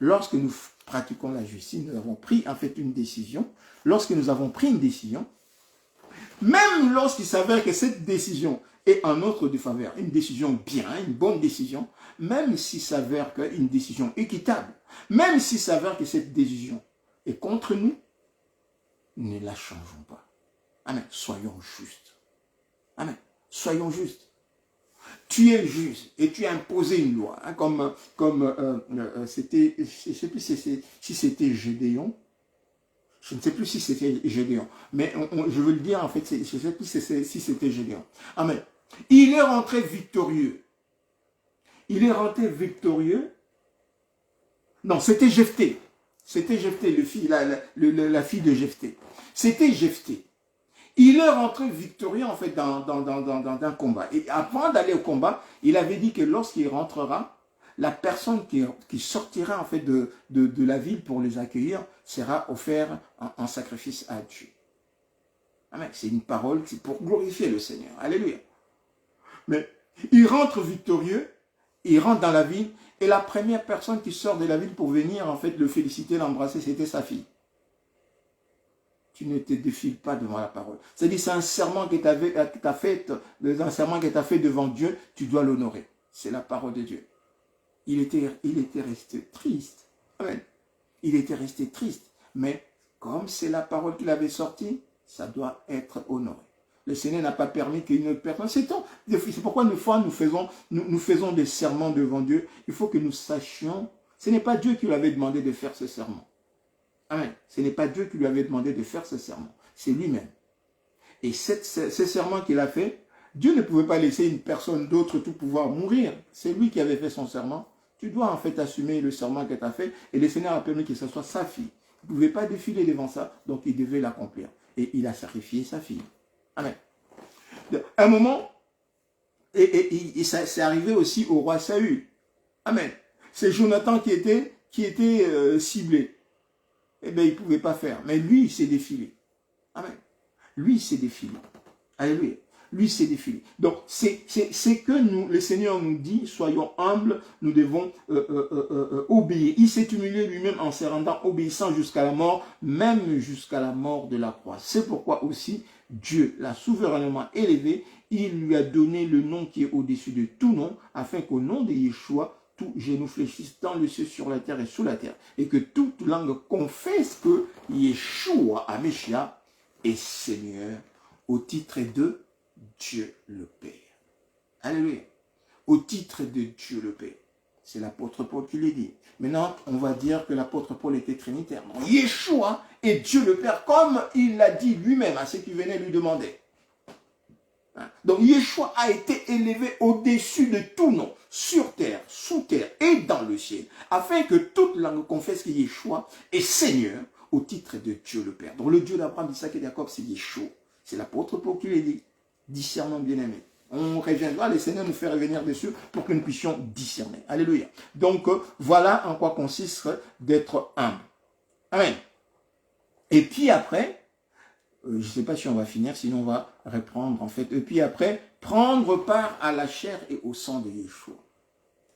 lorsque nous pratiquons la justice, nous avons pris en fait une décision. Lorsque nous avons pris une décision, même lorsqu'il s'avère que cette décision est en notre défaveur, une décision bien, une bonne décision, même s'il s'avère qu'une décision équitable, même s'il s'avère que cette décision est contre nous, ne la changeons pas. Amen. Soyons justes. Amen. Soyons justes. Tu es juste et tu as imposé une loi, comme c'était, je ne sais plus si c'était Gédéon. Je ne sais plus si c'était Gédéon, mais je veux le dire en fait, je ne sais plus si c'était Gédéon. Amen. Il est rentré victorieux. Il est rentré victorieux. Non, c'était Jephthé. C'était Jephthé, la fille de Jephthé. C'était Jephthé. Il est rentré victorieux en fait dans un combat. Et avant d'aller au combat, il avait dit que lorsqu'il rentrera, la personne qui sortira en fait de la ville pour les accueillir sera offert en sacrifice à Dieu. Amen. C'est une parole, c'est pour glorifier le Seigneur. Alléluia. Mais il rentre victorieux, il rentre dans la ville, et la première personne qui sort de la ville pour venir en fait le féliciter, l'embrasser, c'était sa fille. Tu ne te défiles pas devant la parole. C'est-à-dire, c'est un serment que tu as fait devant Dieu, tu dois l'honorer. C'est la parole de Dieu. Il était resté triste. Amen. Il était resté triste. Mais comme c'est la parole qu'il avait sortie, ça doit être honoré. Le Seigneur n'a pas permis qu'une autre personne... C'est pourquoi une fois nous faisons des serments devant Dieu. Il faut que nous sachions, ce n'est pas Dieu qui lui avait demandé de faire ce serment. Amen. Ce n'est pas Dieu qui lui avait demandé de faire ce serment. C'est lui-même. Et ce serment qu'il a fait, Dieu ne pouvait pas laisser une personne d'autre tout pouvoir mourir. C'est lui qui avait fait son serment. Tu dois en fait assumer le serment que tu as fait. Et le Seigneur a permis que ce soit sa fille. Il ne pouvait pas défiler devant ça. Donc il devait l'accomplir. Et il a sacrifié sa fille. Amen. À un moment, et ça c'est arrivé aussi au roi Saül. Amen. C'est Jonathan qui était ciblé. Eh bien, il ne pouvait pas faire. Mais lui, il s'est défilé. Amen. Lui, il s'est défilé. Alléluia. Lui, il s'est défilé. Donc, c'est que nous, le Seigneur nous dit, soyons humbles, nous devons obéir. Il s'est humilié lui-même en se rendant obéissant jusqu'à la mort, même jusqu'à la mort de la croix. C'est pourquoi aussi, Dieu l'a souverainement élevé. Il lui a donné le nom qui est au-dessus de tout nom, afin qu'au nom de Yeshua, tout genou fléchisse dans le ciel, sur la terre et sous la terre. Et que toute langue confesse que Yeshua, Ameshia, est Seigneur au titre de Dieu le Père. Alléluia. Au titre de Dieu le Père. C'est l'apôtre Paul qui l'a dit. Maintenant, on va dire que l'apôtre Paul était trinitaire. Non, Yeshua est Dieu le Père, comme il l'a dit lui-même à ceux qui venaient lui demander. Donc Yeshua a été élevé au-dessus de tout nom, sur terre, sous terre et dans le ciel, afin que toute langue confesse que Yeshua est Seigneur au titre de Dieu le Père. Donc le Dieu d'Abraham, d'Isaac et de Jacob, c'est Yeshua. C'est l'apôtre Paul qui l'a dit. Discernons bien-aimé. On reviendra, le Seigneur nous fait revenir dessus pour que nous puissions discerner. Alléluia. Donc voilà en quoi consiste d'être humble. Amen. Et puis après, je ne sais pas si on va finir, sinon on va reprendre en fait. Et puis après, prendre part à la chair et au sang de Yeshua.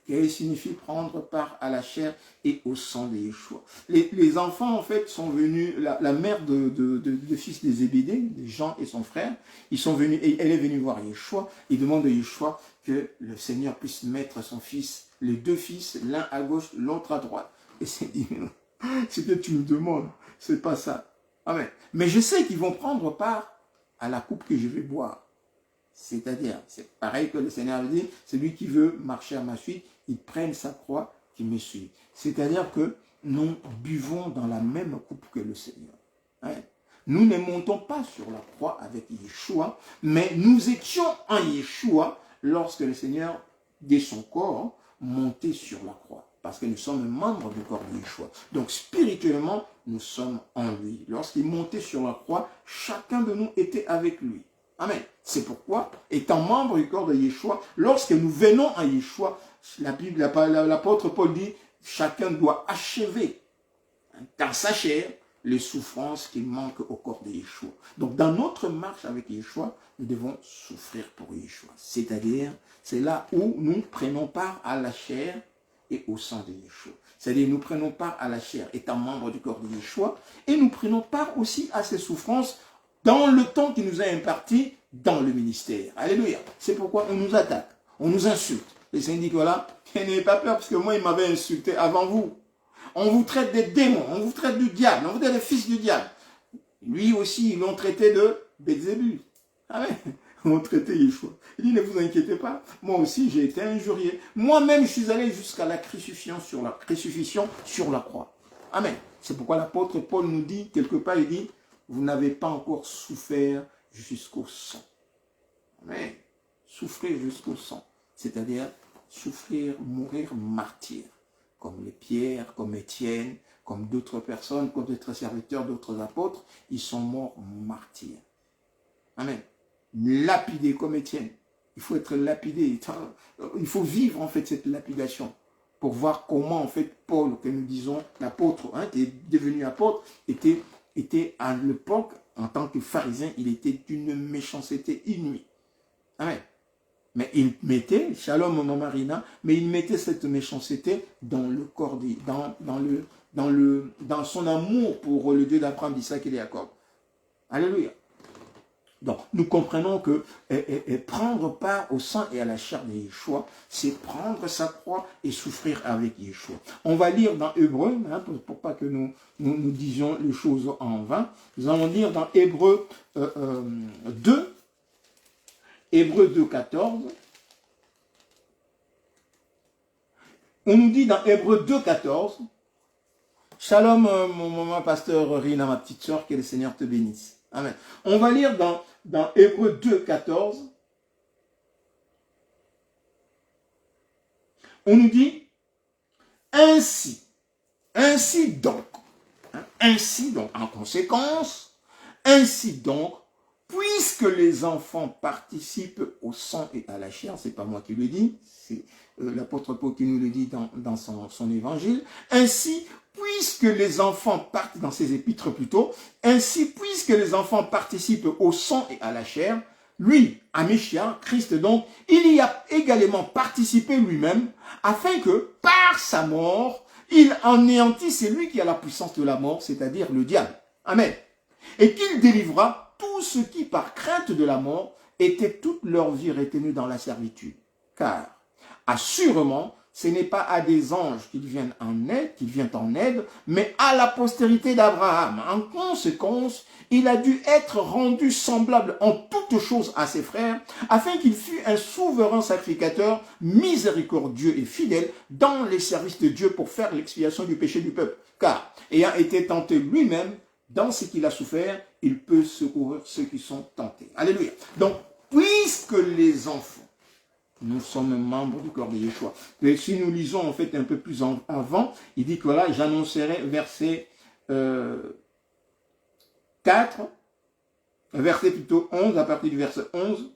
Qu'est-ce que signifie prendre part à la chair et au sang de Yeshua? Les enfants en fait sont venus, la mère de fils des Zébédée, de Jean et son frère, ils sont venus, et elle est venue voir Yeshua, ils demandent à Yeshua que le Seigneur puisse mettre son fils, les deux fils, l'un à gauche, l'autre à droite. Et c'est dit, ce que tu me demandes, c'est pas ça. Amen. Mais je sais qu'ils vont prendre part à la coupe que je vais boire. C'est-à-dire, c'est pareil que le Seigneur dit, celui qui veut marcher à ma suite, il prenne sa croix, qu'il me suive. C'est-à-dire que nous buvons dans la même coupe que le Seigneur. Hein? Nous ne montons pas sur la croix avec Yeshua, mais nous étions en Yeshua lorsque le Seigneur, dès son corps, montait sur la croix. Parce que nous sommes membres du corps de Yeshua. Donc spirituellement, nous sommes en lui. Lorsqu'il montait sur la croix, chacun de nous était avec lui. Amen. C'est pourquoi, étant membre du corps de Yeshua, lorsque nous venons à Yeshua, l'apôtre Paul dit, chacun doit achever dans sa chair les souffrances qui manquent au corps de Yeshua. Donc dans notre marche avec Yeshua, nous devons souffrir pour Yeshua. C'est-à-dire, c'est là où nous prenons part à la chair et au sang de Yeshua. C'est-à-dire, nous prenons part à la chair, étant membre du corps de Yeshua, et nous prenons part aussi à ces souffrances dans le temps qui nous a imparti dans le ministère. Alléluia. C'est pourquoi on nous attaque, on nous insulte. Le Seigneur dit que voilà, n'ayez pas peur, parce que moi, il m'avait insulté avant vous. On vous traite des démons, on vous traite du diable, on vous traite des fils du diable. Lui aussi, ils l'ont traité de Belzébul. Amen. Ils l'ont traité Yeshua. Il dit, ne vous inquiétez pas, moi aussi, j'ai été injurié. Moi-même, je suis allé jusqu'à la crucifixion sur la croix. Amen. C'est pourquoi l'apôtre Paul nous dit, quelque part, il dit, vous n'avez pas encore souffert jusqu'au sang. Amen. Souffrir jusqu'au sang. C'est-à-dire, souffrir, mourir martyr. Comme les Pierre, comme Étienne, comme d'autres personnes, comme d'autres serviteurs, d'autres apôtres, ils sont morts martyrs. Amen. Lapidés comme Étienne. Il faut être lapidé. Il faut vivre en fait cette lapidation pour voir comment en fait Paul, que nous disons l'apôtre, qui est devenu apôtre, était à l'époque, en tant que pharisien, il était d'une méchanceté inouïe. Amen. Mais il mettait, Shalom Maman Marina, mais il mettait cette méchanceté dans le corps, dans son amour pour le Dieu d'Abraham, d'Isaac et de Jacob. Alléluia. Donc, nous comprenons que prendre part au sang et à la chair de Yeshua, c'est prendre sa croix et souffrir avec Yeshua. On va lire dans Hébreu, pour pas que nous disions les choses en vain. Nous allons lire dans Hébreu 2, Hébreu 2, 14. On nous dit dans Hébreu 2, 14, Shalom, mon maman, pasteur Rina, ma petite soeur, que le Seigneur te bénisse. Amen. On va lire dans Hébreu 2, 14. On nous dit, ainsi donc, en conséquence, ainsi donc, puisque les enfants participent au sang et à la chair, c'est pas moi qui le dis, c'est l'apôtre Paul qui nous le dit dans son évangile, ainsi, puisque les enfants partent dans ses épîtres plutôt, ainsi, puisque les enfants participent au sang et à la chair, lui, Amishia, Christ donc, il y a également participé lui-même, afin que, par sa mort, il anéantisse celui qui a la puissance de la mort, c'est-à-dire le diable. Amen. Et qu'il délivra tous ceux qui, par crainte de la mort, étaient toute leur vie retenus dans la servitude. Car, assurément, ce n'est pas à des anges qu'il vient en aide, mais à la postérité d'Abraham. En conséquence, il a dû être rendu semblable en toutes choses à ses frères, afin qu'il fût un souverain sacrificateur, miséricordieux et fidèle dans les services de Dieu pour faire l'expiation du péché du peuple. Car, ayant été tenté lui-même, dans ce qu'il a souffert, il peut secourir ceux qui sont tentés. Alléluia. Donc, puisque les enfants, nous sommes membres du corps de Yeshua. Et si nous lisons en fait un peu plus avant, il dit que voilà, j'annoncerai verset 4, verset plutôt 11, à partir du verset 11.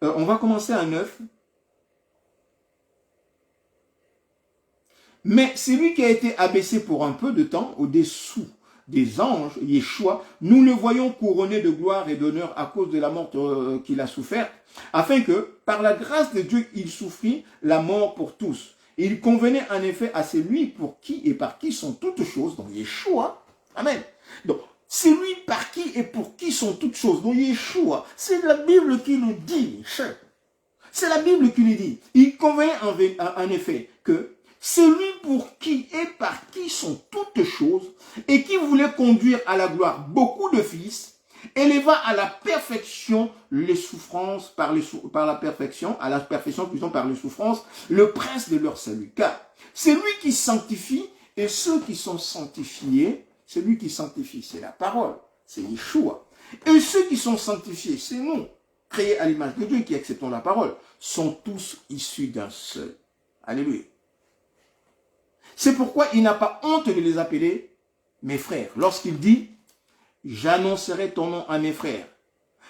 On va commencer à 9. Mais celui qui a été abaissé pour un peu de temps au-dessous des anges, Yeshua, nous le voyons couronné de gloire et d'honneur à cause de la mort qu'il a souffert, afin que, par la grâce de Dieu, il souffrit la mort pour tous. Et il convenait en effet à celui pour qui et par qui sont toutes choses, donc Yeshua, amen. Donc, celui par qui et pour qui sont toutes choses, donc Yeshua, c'est la Bible qui nous dit, c'est la Bible qui nous dit, il convenait en effet que celui pour qui et par qui sont toutes choses, et qui voulait conduire à la gloire beaucoup de fils, éleva à la perfection les souffrances par la perfection, à la perfection plutôt par les souffrances, le prince de leur salut. Car c'est lui qui sanctifie, et ceux qui sont sanctifiés, celui qui sanctifie, c'est la parole, c'est Yeshua. Et ceux qui sont sanctifiés, c'est nous, créés à l'image de Dieu, qui acceptons la parole, sont tous issus d'un seul. Alléluia. C'est pourquoi il n'a pas honte de les appeler mes frères. Lorsqu'il dit, j'annoncerai ton nom à mes frères,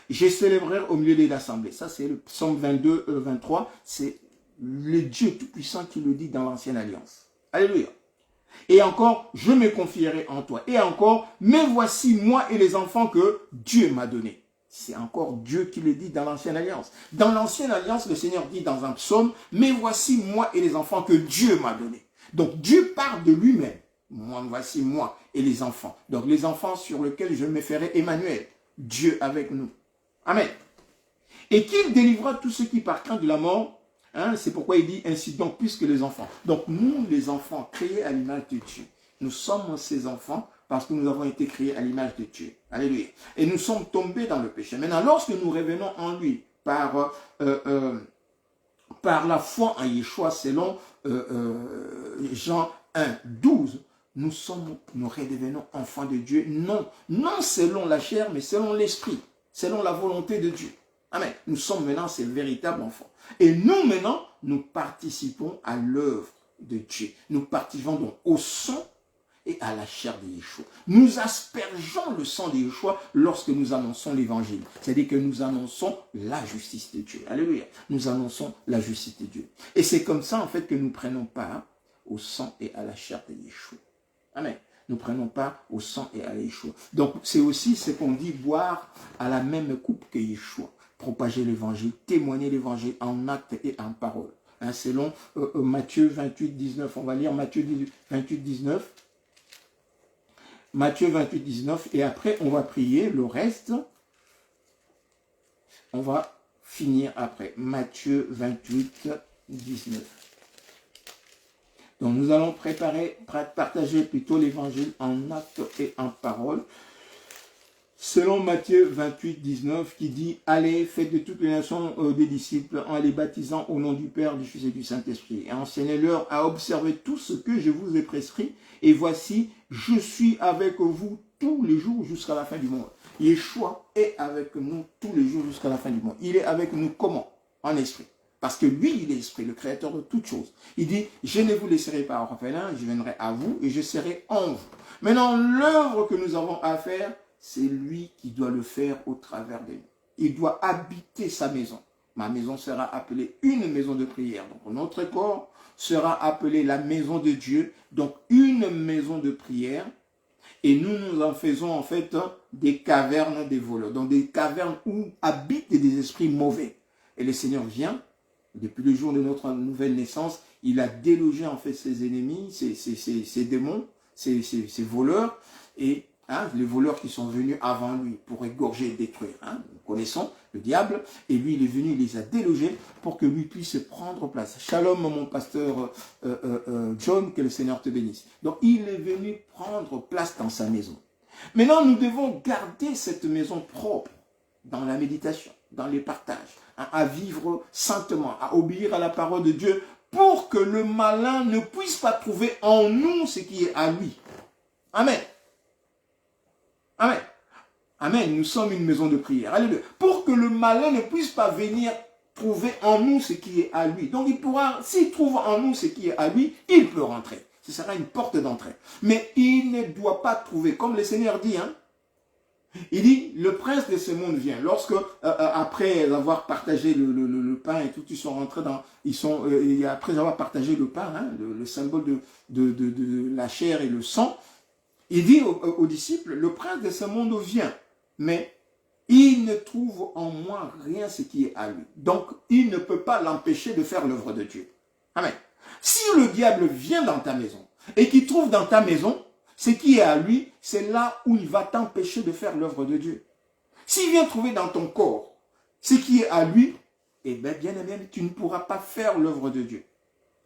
je célébrerai au milieu de l'assemblée. Ça, c'est le psaume 22, 23. C'est le Dieu Tout-Puissant qui le dit dans l'Ancienne Alliance. Alléluia. Et encore, je me confierai en toi. Et encore, mais voici moi et les enfants que Dieu m'a donnés. C'est encore Dieu qui le dit dans l'Ancienne Alliance. Dans l'Ancienne Alliance, le Seigneur dit dans un psaume, mais voici moi et les enfants que Dieu m'a donnés. Donc Dieu parle de lui-même. Moi, voici moi et les enfants. Donc les enfants sur lesquels je me ferai Emmanuel. Dieu avec nous. Amen. Et qu'il délivrera tous ceux qui par crainte de la mort. Hein, c'est pourquoi il dit ainsi donc plus que les enfants. Donc nous, les enfants créés à l'image de Dieu, nous sommes ces enfants parce que nous avons été créés à l'image de Dieu. Alléluia. Et nous sommes tombés dans le péché. Maintenant, lorsque nous revenons en lui par la foi en Yeshua, selon Jean 1, 12, nous redevenons enfants de Dieu, non selon la chair, mais selon l'esprit, selon la volonté de Dieu. Amen. Nous sommes maintenant ces véritables enfants. Et nous maintenant, nous participons à l'œuvre de Dieu. Nous participons donc au sang et à la chair de Yeshua. Nous aspergeons le sang de Yeshua lorsque nous annonçons l'évangile. C'est-à-dire que nous annonçons la justice de Dieu. Alléluia. Nous annonçons la justice de Dieu. Et c'est comme ça en fait que nous prenons part au sang et à la chair de Yeshua. Amen. Nous prenons part au sang et à Yeshua. Donc c'est aussi ce qu'on dit boire à la même coupe que Yeshua. Propager l'évangile, témoigner l'évangile en actes et en parole. Hein, selon Matthieu 28, 19. On va lire Matthieu 28, 19. Matthieu 28, 19. Et après, on va prier le reste. On va finir après. Matthieu 28, 19. Donc, nous allons partager plutôt l'évangile en actes et en parole. Selon Matthieu 28, 19, qui dit « Allez, faites de toutes les nations des disciples, en les baptisant au nom du Père, du Fils et du Saint-Esprit, et enseignez-leur à observer tout ce que je vous ai prescrit, et voici, je suis avec vous tous les jours jusqu'à la fin du monde. » Yeshua est avec nous tous les jours jusqu'à la fin du monde. Il est avec nous comment? En esprit. Parce que lui, il est l'esprit, le créateur de toutes choses. Il dit, je ne vous laisserai pas orphelins, je viendrai à vous et je serai en vous. Maintenant, l'œuvre que nous avons à faire, c'est lui qui doit le faire au travers de nous. Il doit habiter sa maison. Ma maison sera appelée une maison de prière. Donc notre corps sera appelé la maison de Dieu. Donc une maison de prière. Et nous en faisons en fait des cavernes des voleurs. Donc des cavernes où habitent des esprits mauvais. Et le Seigneur vient, depuis le jour de notre nouvelle naissance, il a délogé en fait ses ennemis, ses démons, ses voleurs. Et les voleurs qui sont venus avant lui pour égorger et détruire. Nous connaissons le diable. Et lui, il est venu, il les a délogés pour que lui puisse prendre place. Shalom, mon pasteur John, que le Seigneur te bénisse. Donc, il est venu prendre place dans sa maison. Maintenant, nous devons garder cette maison propre dans la méditation, dans les partages, à vivre saintement, à obéir à la parole de Dieu pour que le malin ne puisse pas trouver en nous ce qui est à lui. Amen. Amen. Amen. Nous sommes une maison de prière. Alléluia. Pour que le malin ne puisse pas venir trouver en nous ce qui est à lui. Donc il pourra, s'il trouve en nous ce qui est à lui, il peut rentrer. Ce sera une porte d'entrée. Mais il ne doit pas trouver, comme le Seigneur dit, il dit, le prince de ce monde vient. Lorsque, après avoir partagé le pain et tout, ils sont rentrés dans, après avoir partagé le pain, le symbole de la chair et le sang, il dit aux disciples, le prince de ce monde vient, mais il ne trouve en moi rien ce qui est à lui. Donc, il ne peut pas l'empêcher de faire l'œuvre de Dieu. Amen. Si le diable vient dans ta maison et qu'il trouve dans ta maison ce qui est à lui, c'est là où il va t'empêcher de faire l'œuvre de Dieu. S'il vient trouver dans ton corps ce qui est à lui, eh bien, bien aimé, tu ne pourras pas faire l'œuvre de Dieu.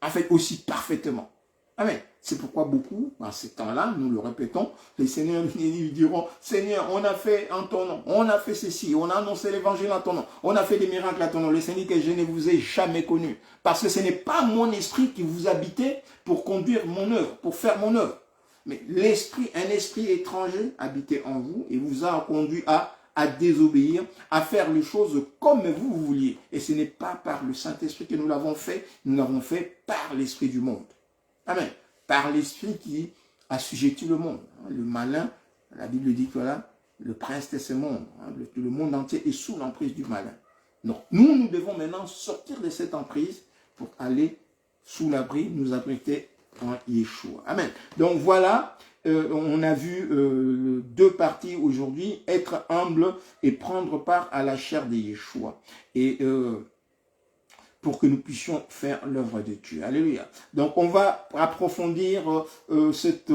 En fait, aussi parfaitement. Amen. C'est pourquoi beaucoup, à ces temps-là, nous le répétons, les seigneurs ils diront, Seigneur, on a fait en ton nom, on a fait ceci, on a annoncé l'évangile en ton nom, on a fait des miracles à ton nom. Le Seigneur que je ne vous ai jamais connu. Parce que ce n'est pas mon esprit qui vous habitait pour conduire mon œuvre, pour faire mon œuvre. Mais l'esprit, un esprit étranger habitait en vous et vous a conduit à désobéir, à faire les choses comme vous vouliez. Et ce n'est pas par le Saint-Esprit que nous l'avons fait par l'esprit du monde. Amen. Par l'esprit qui assujettit le monde. Le malin, la Bible dit que là, le prince de ce monde, le monde entier est sous l'emprise du malin. Donc nous devons maintenant sortir de cette emprise pour aller sous l'abri, nous abriter en Yeshua. Amen. Donc voilà, on a vu deux parties aujourd'hui, être humble et prendre part à la chair de Yeshua. Et pour que nous puissions faire l'œuvre de Dieu. Alléluia. Donc on va approfondir cette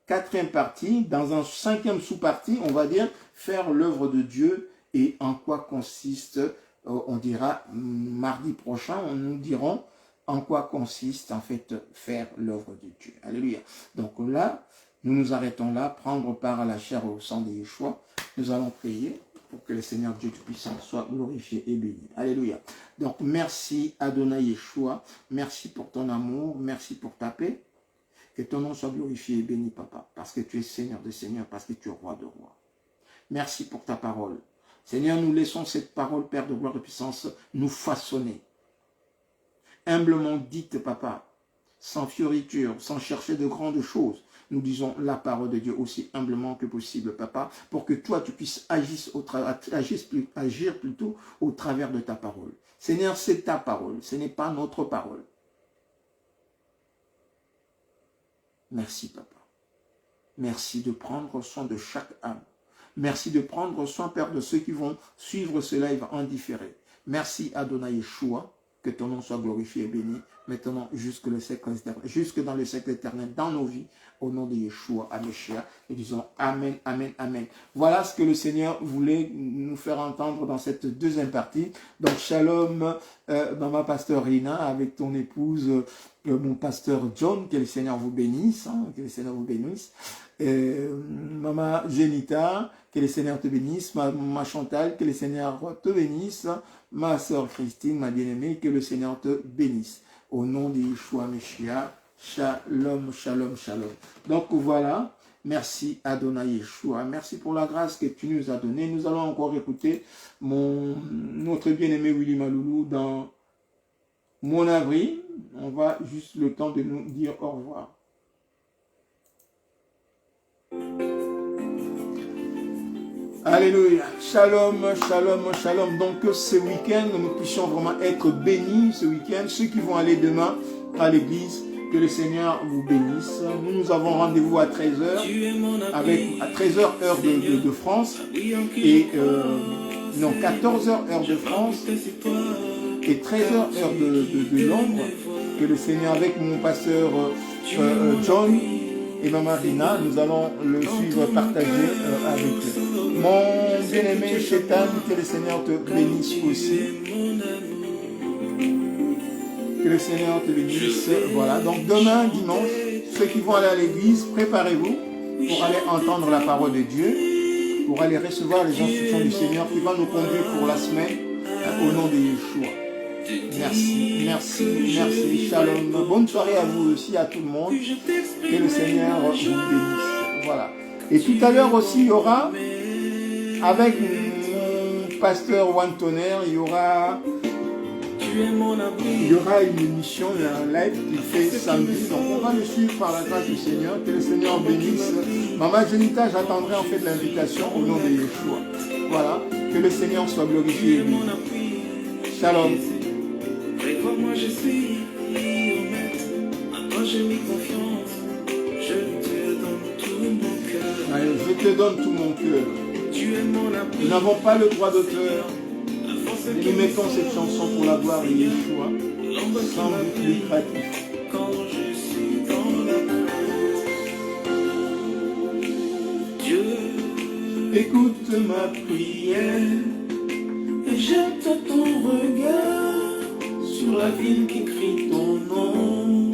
quatrième partie. Dans un cinquième sous-partie, on va dire faire l'œuvre de Dieu et en quoi consiste, on dira mardi prochain, nous dirons en quoi consiste en fait faire l'œuvre de Dieu. Alléluia. Donc là, nous nous arrêtons là, prendre part à la chair au sang de Yeshua. Nous allons prier pour que le Seigneur Dieu Tout-Puissant soit glorifié et béni. Alléluia. Donc, merci Adonai Yeshua. Merci pour ton amour. Merci pour ta paix. Que ton nom soit glorifié et béni, Papa. Parce que tu es Seigneur des Seigneurs, parce que tu es Roi de Rois. Merci pour ta parole. Seigneur, nous laissons cette parole, Père de gloire et de puissance, nous façonner. Humblement dite, Papa, sans fioriture, sans chercher de grandes choses. Nous disons la parole de Dieu aussi humblement que possible, Papa, pour que toi, tu puisses agir plutôt au travers de ta parole. Seigneur, c'est ta parole, ce n'est pas notre parole. Merci, Papa. Merci de prendre soin de chaque âme. Merci de prendre soin, Père, de ceux qui vont suivre ce live en différé. Merci, Adonai Yeshua. Que ton nom soit glorifié et béni, maintenant jusque dans le siècle éternel, dans nos vies, au nom de Yeshua, Ameshia, et disons Amen, Amen, Amen. Voilà ce que le Seigneur voulait nous faire entendre dans cette deuxième partie. Donc, shalom, maman pasteur Rina, avec ton épouse, mon pasteur John, que le Seigneur vous bénisse, que le Seigneur vous bénisse. Maman Jenita, que le Seigneur te bénisse. Maman Chantal, que le Seigneur te bénisse. Ma soeur Christine, ma bien-aimée, que le Seigneur te bénisse. Au nom de Yeshua Meshiach, shalom, shalom, shalom. Donc voilà, merci Adonai Yeshua. Merci pour la grâce que tu nous as donnée. Nous allons encore écouter notre bien-aimé Willy Maloulou dans Mon Avril. On va juste le temps de nous dire au revoir. Alléluia. Shalom, shalom, shalom. Donc que ce week-end, nous puissions vraiment être bénis ce week-end. Ceux qui vont aller demain à l'église, que le Seigneur vous bénisse. Nous avons rendez-vous à 13h, à 13h heure de France, et 14h heure de France, et 13h heure de Londres. Que le Seigneur, avec mon pasteur John et Maman Rina, nous allons le suivre, partager avec eux. Mon bien-aimé Chétan, que le Seigneur te bénisse aussi. Que le Seigneur te bénisse. Voilà, donc demain, dimanche, ceux qui vont aller à l'église, préparez-vous pour aller entendre la parole de Dieu, pour aller recevoir les instructions du Seigneur qui va nous conduire pour la semaine, au nom de Yeshua. Merci, merci, merci. Shalom. Bonne soirée à vous aussi, à tout le monde. Que le Seigneur vous bénisse. Voilà. Et tout à l'heure aussi, il y aura, avec mon pasteur Juan Tonnerre, il y aura une émission, un live qu'il fait samedi. Donc on va le suivre par la grâce du Seigneur. Que le Seigneur bénisse. Maman Jenita, j'attendrai en fait l'invitation au nom de Yeshua. Voilà. Que le Seigneur soit glorifié. Shalom. Moi je suis honnête, à toi j'ai mis confiance, je te donne tout mon cœur. Allez, je te donne tout mon cœur. Tu es mon appui. Nous n'avons pas le droit d'auteur. Et nous mettons cette chanson pour la gloire de Yeshua, sans but lucratif. Quand je suis dans la crainte, Dieu, écoute ma prière et jette ton regard sur la ville qui crie ton nom.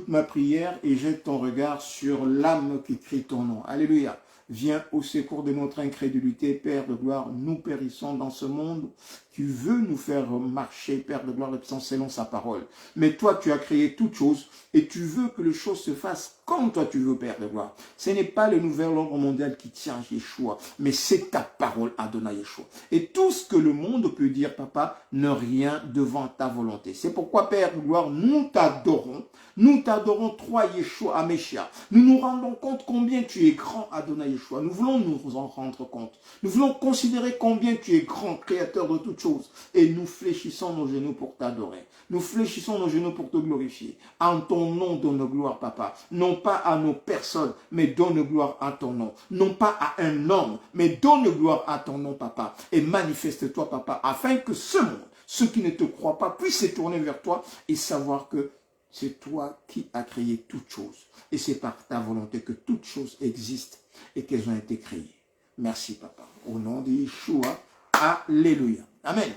écoute ma prière et jette ton regard sur l'âme qui crie ton nom. Alléluia. Viens au secours de notre incrédulité, Père de gloire. Nous périssons dans ce monde. Tu veux nous faire marcher, Père de gloire, selon sa parole. Mais toi, tu as créé toutes choses et tu veux que les choses se fassent comme toi tu veux, Père de gloire. Ce n'est pas le nouvel ordre mondial qui tient Yeshua, mais c'est ta parole, Adonai Yeshua. Et tout ce que le monde peut dire, Papa, ne rien devant ta volonté. C'est pourquoi, Père de gloire, nous t'adorons. Nous t'adorons, toi, Yeshua, Ameshia. Nous nous rendons compte combien tu es grand, Adonai Yeshua. Nous voulons nous en rendre compte. Nous voulons considérer combien tu es grand, créateur de toutes choses. Et nous fléchissons nos genoux pour t'adorer. Nous fléchissons nos genoux pour te glorifier. En ton nom, donne gloire, Papa. Non pas à nos personnes, mais donne gloire à ton nom. Non pas à un homme, mais donne gloire à ton nom, Papa. Et manifeste-toi, Papa, afin que ce monde, ceux qui ne te croient pas, puissent se tourner vers toi et savoir que c'est toi qui as créé toutes choses. Et c'est par ta volonté que toutes choses existent et qu'elles ont été créées. Merci, Papa. Au nom de Yeshua, alléluia. Amen.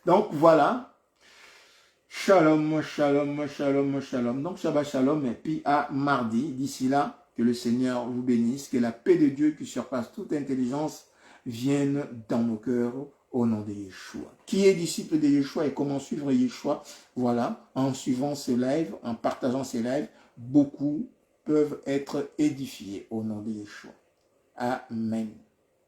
Donc, voilà. Shalom, shalom, shalom, shalom. Donc, Shabbat shalom et puis à mardi. D'ici là, que le Seigneur vous bénisse, que la paix de Dieu qui surpasse toute intelligence vienne dans nos cœurs au nom de Yeshua. Qui est disciple de Yeshua et comment suivre Yeshua? Voilà, en suivant ce live, en partageant ces lives, beaucoup peuvent être édifiés au nom de Yeshua. Amen.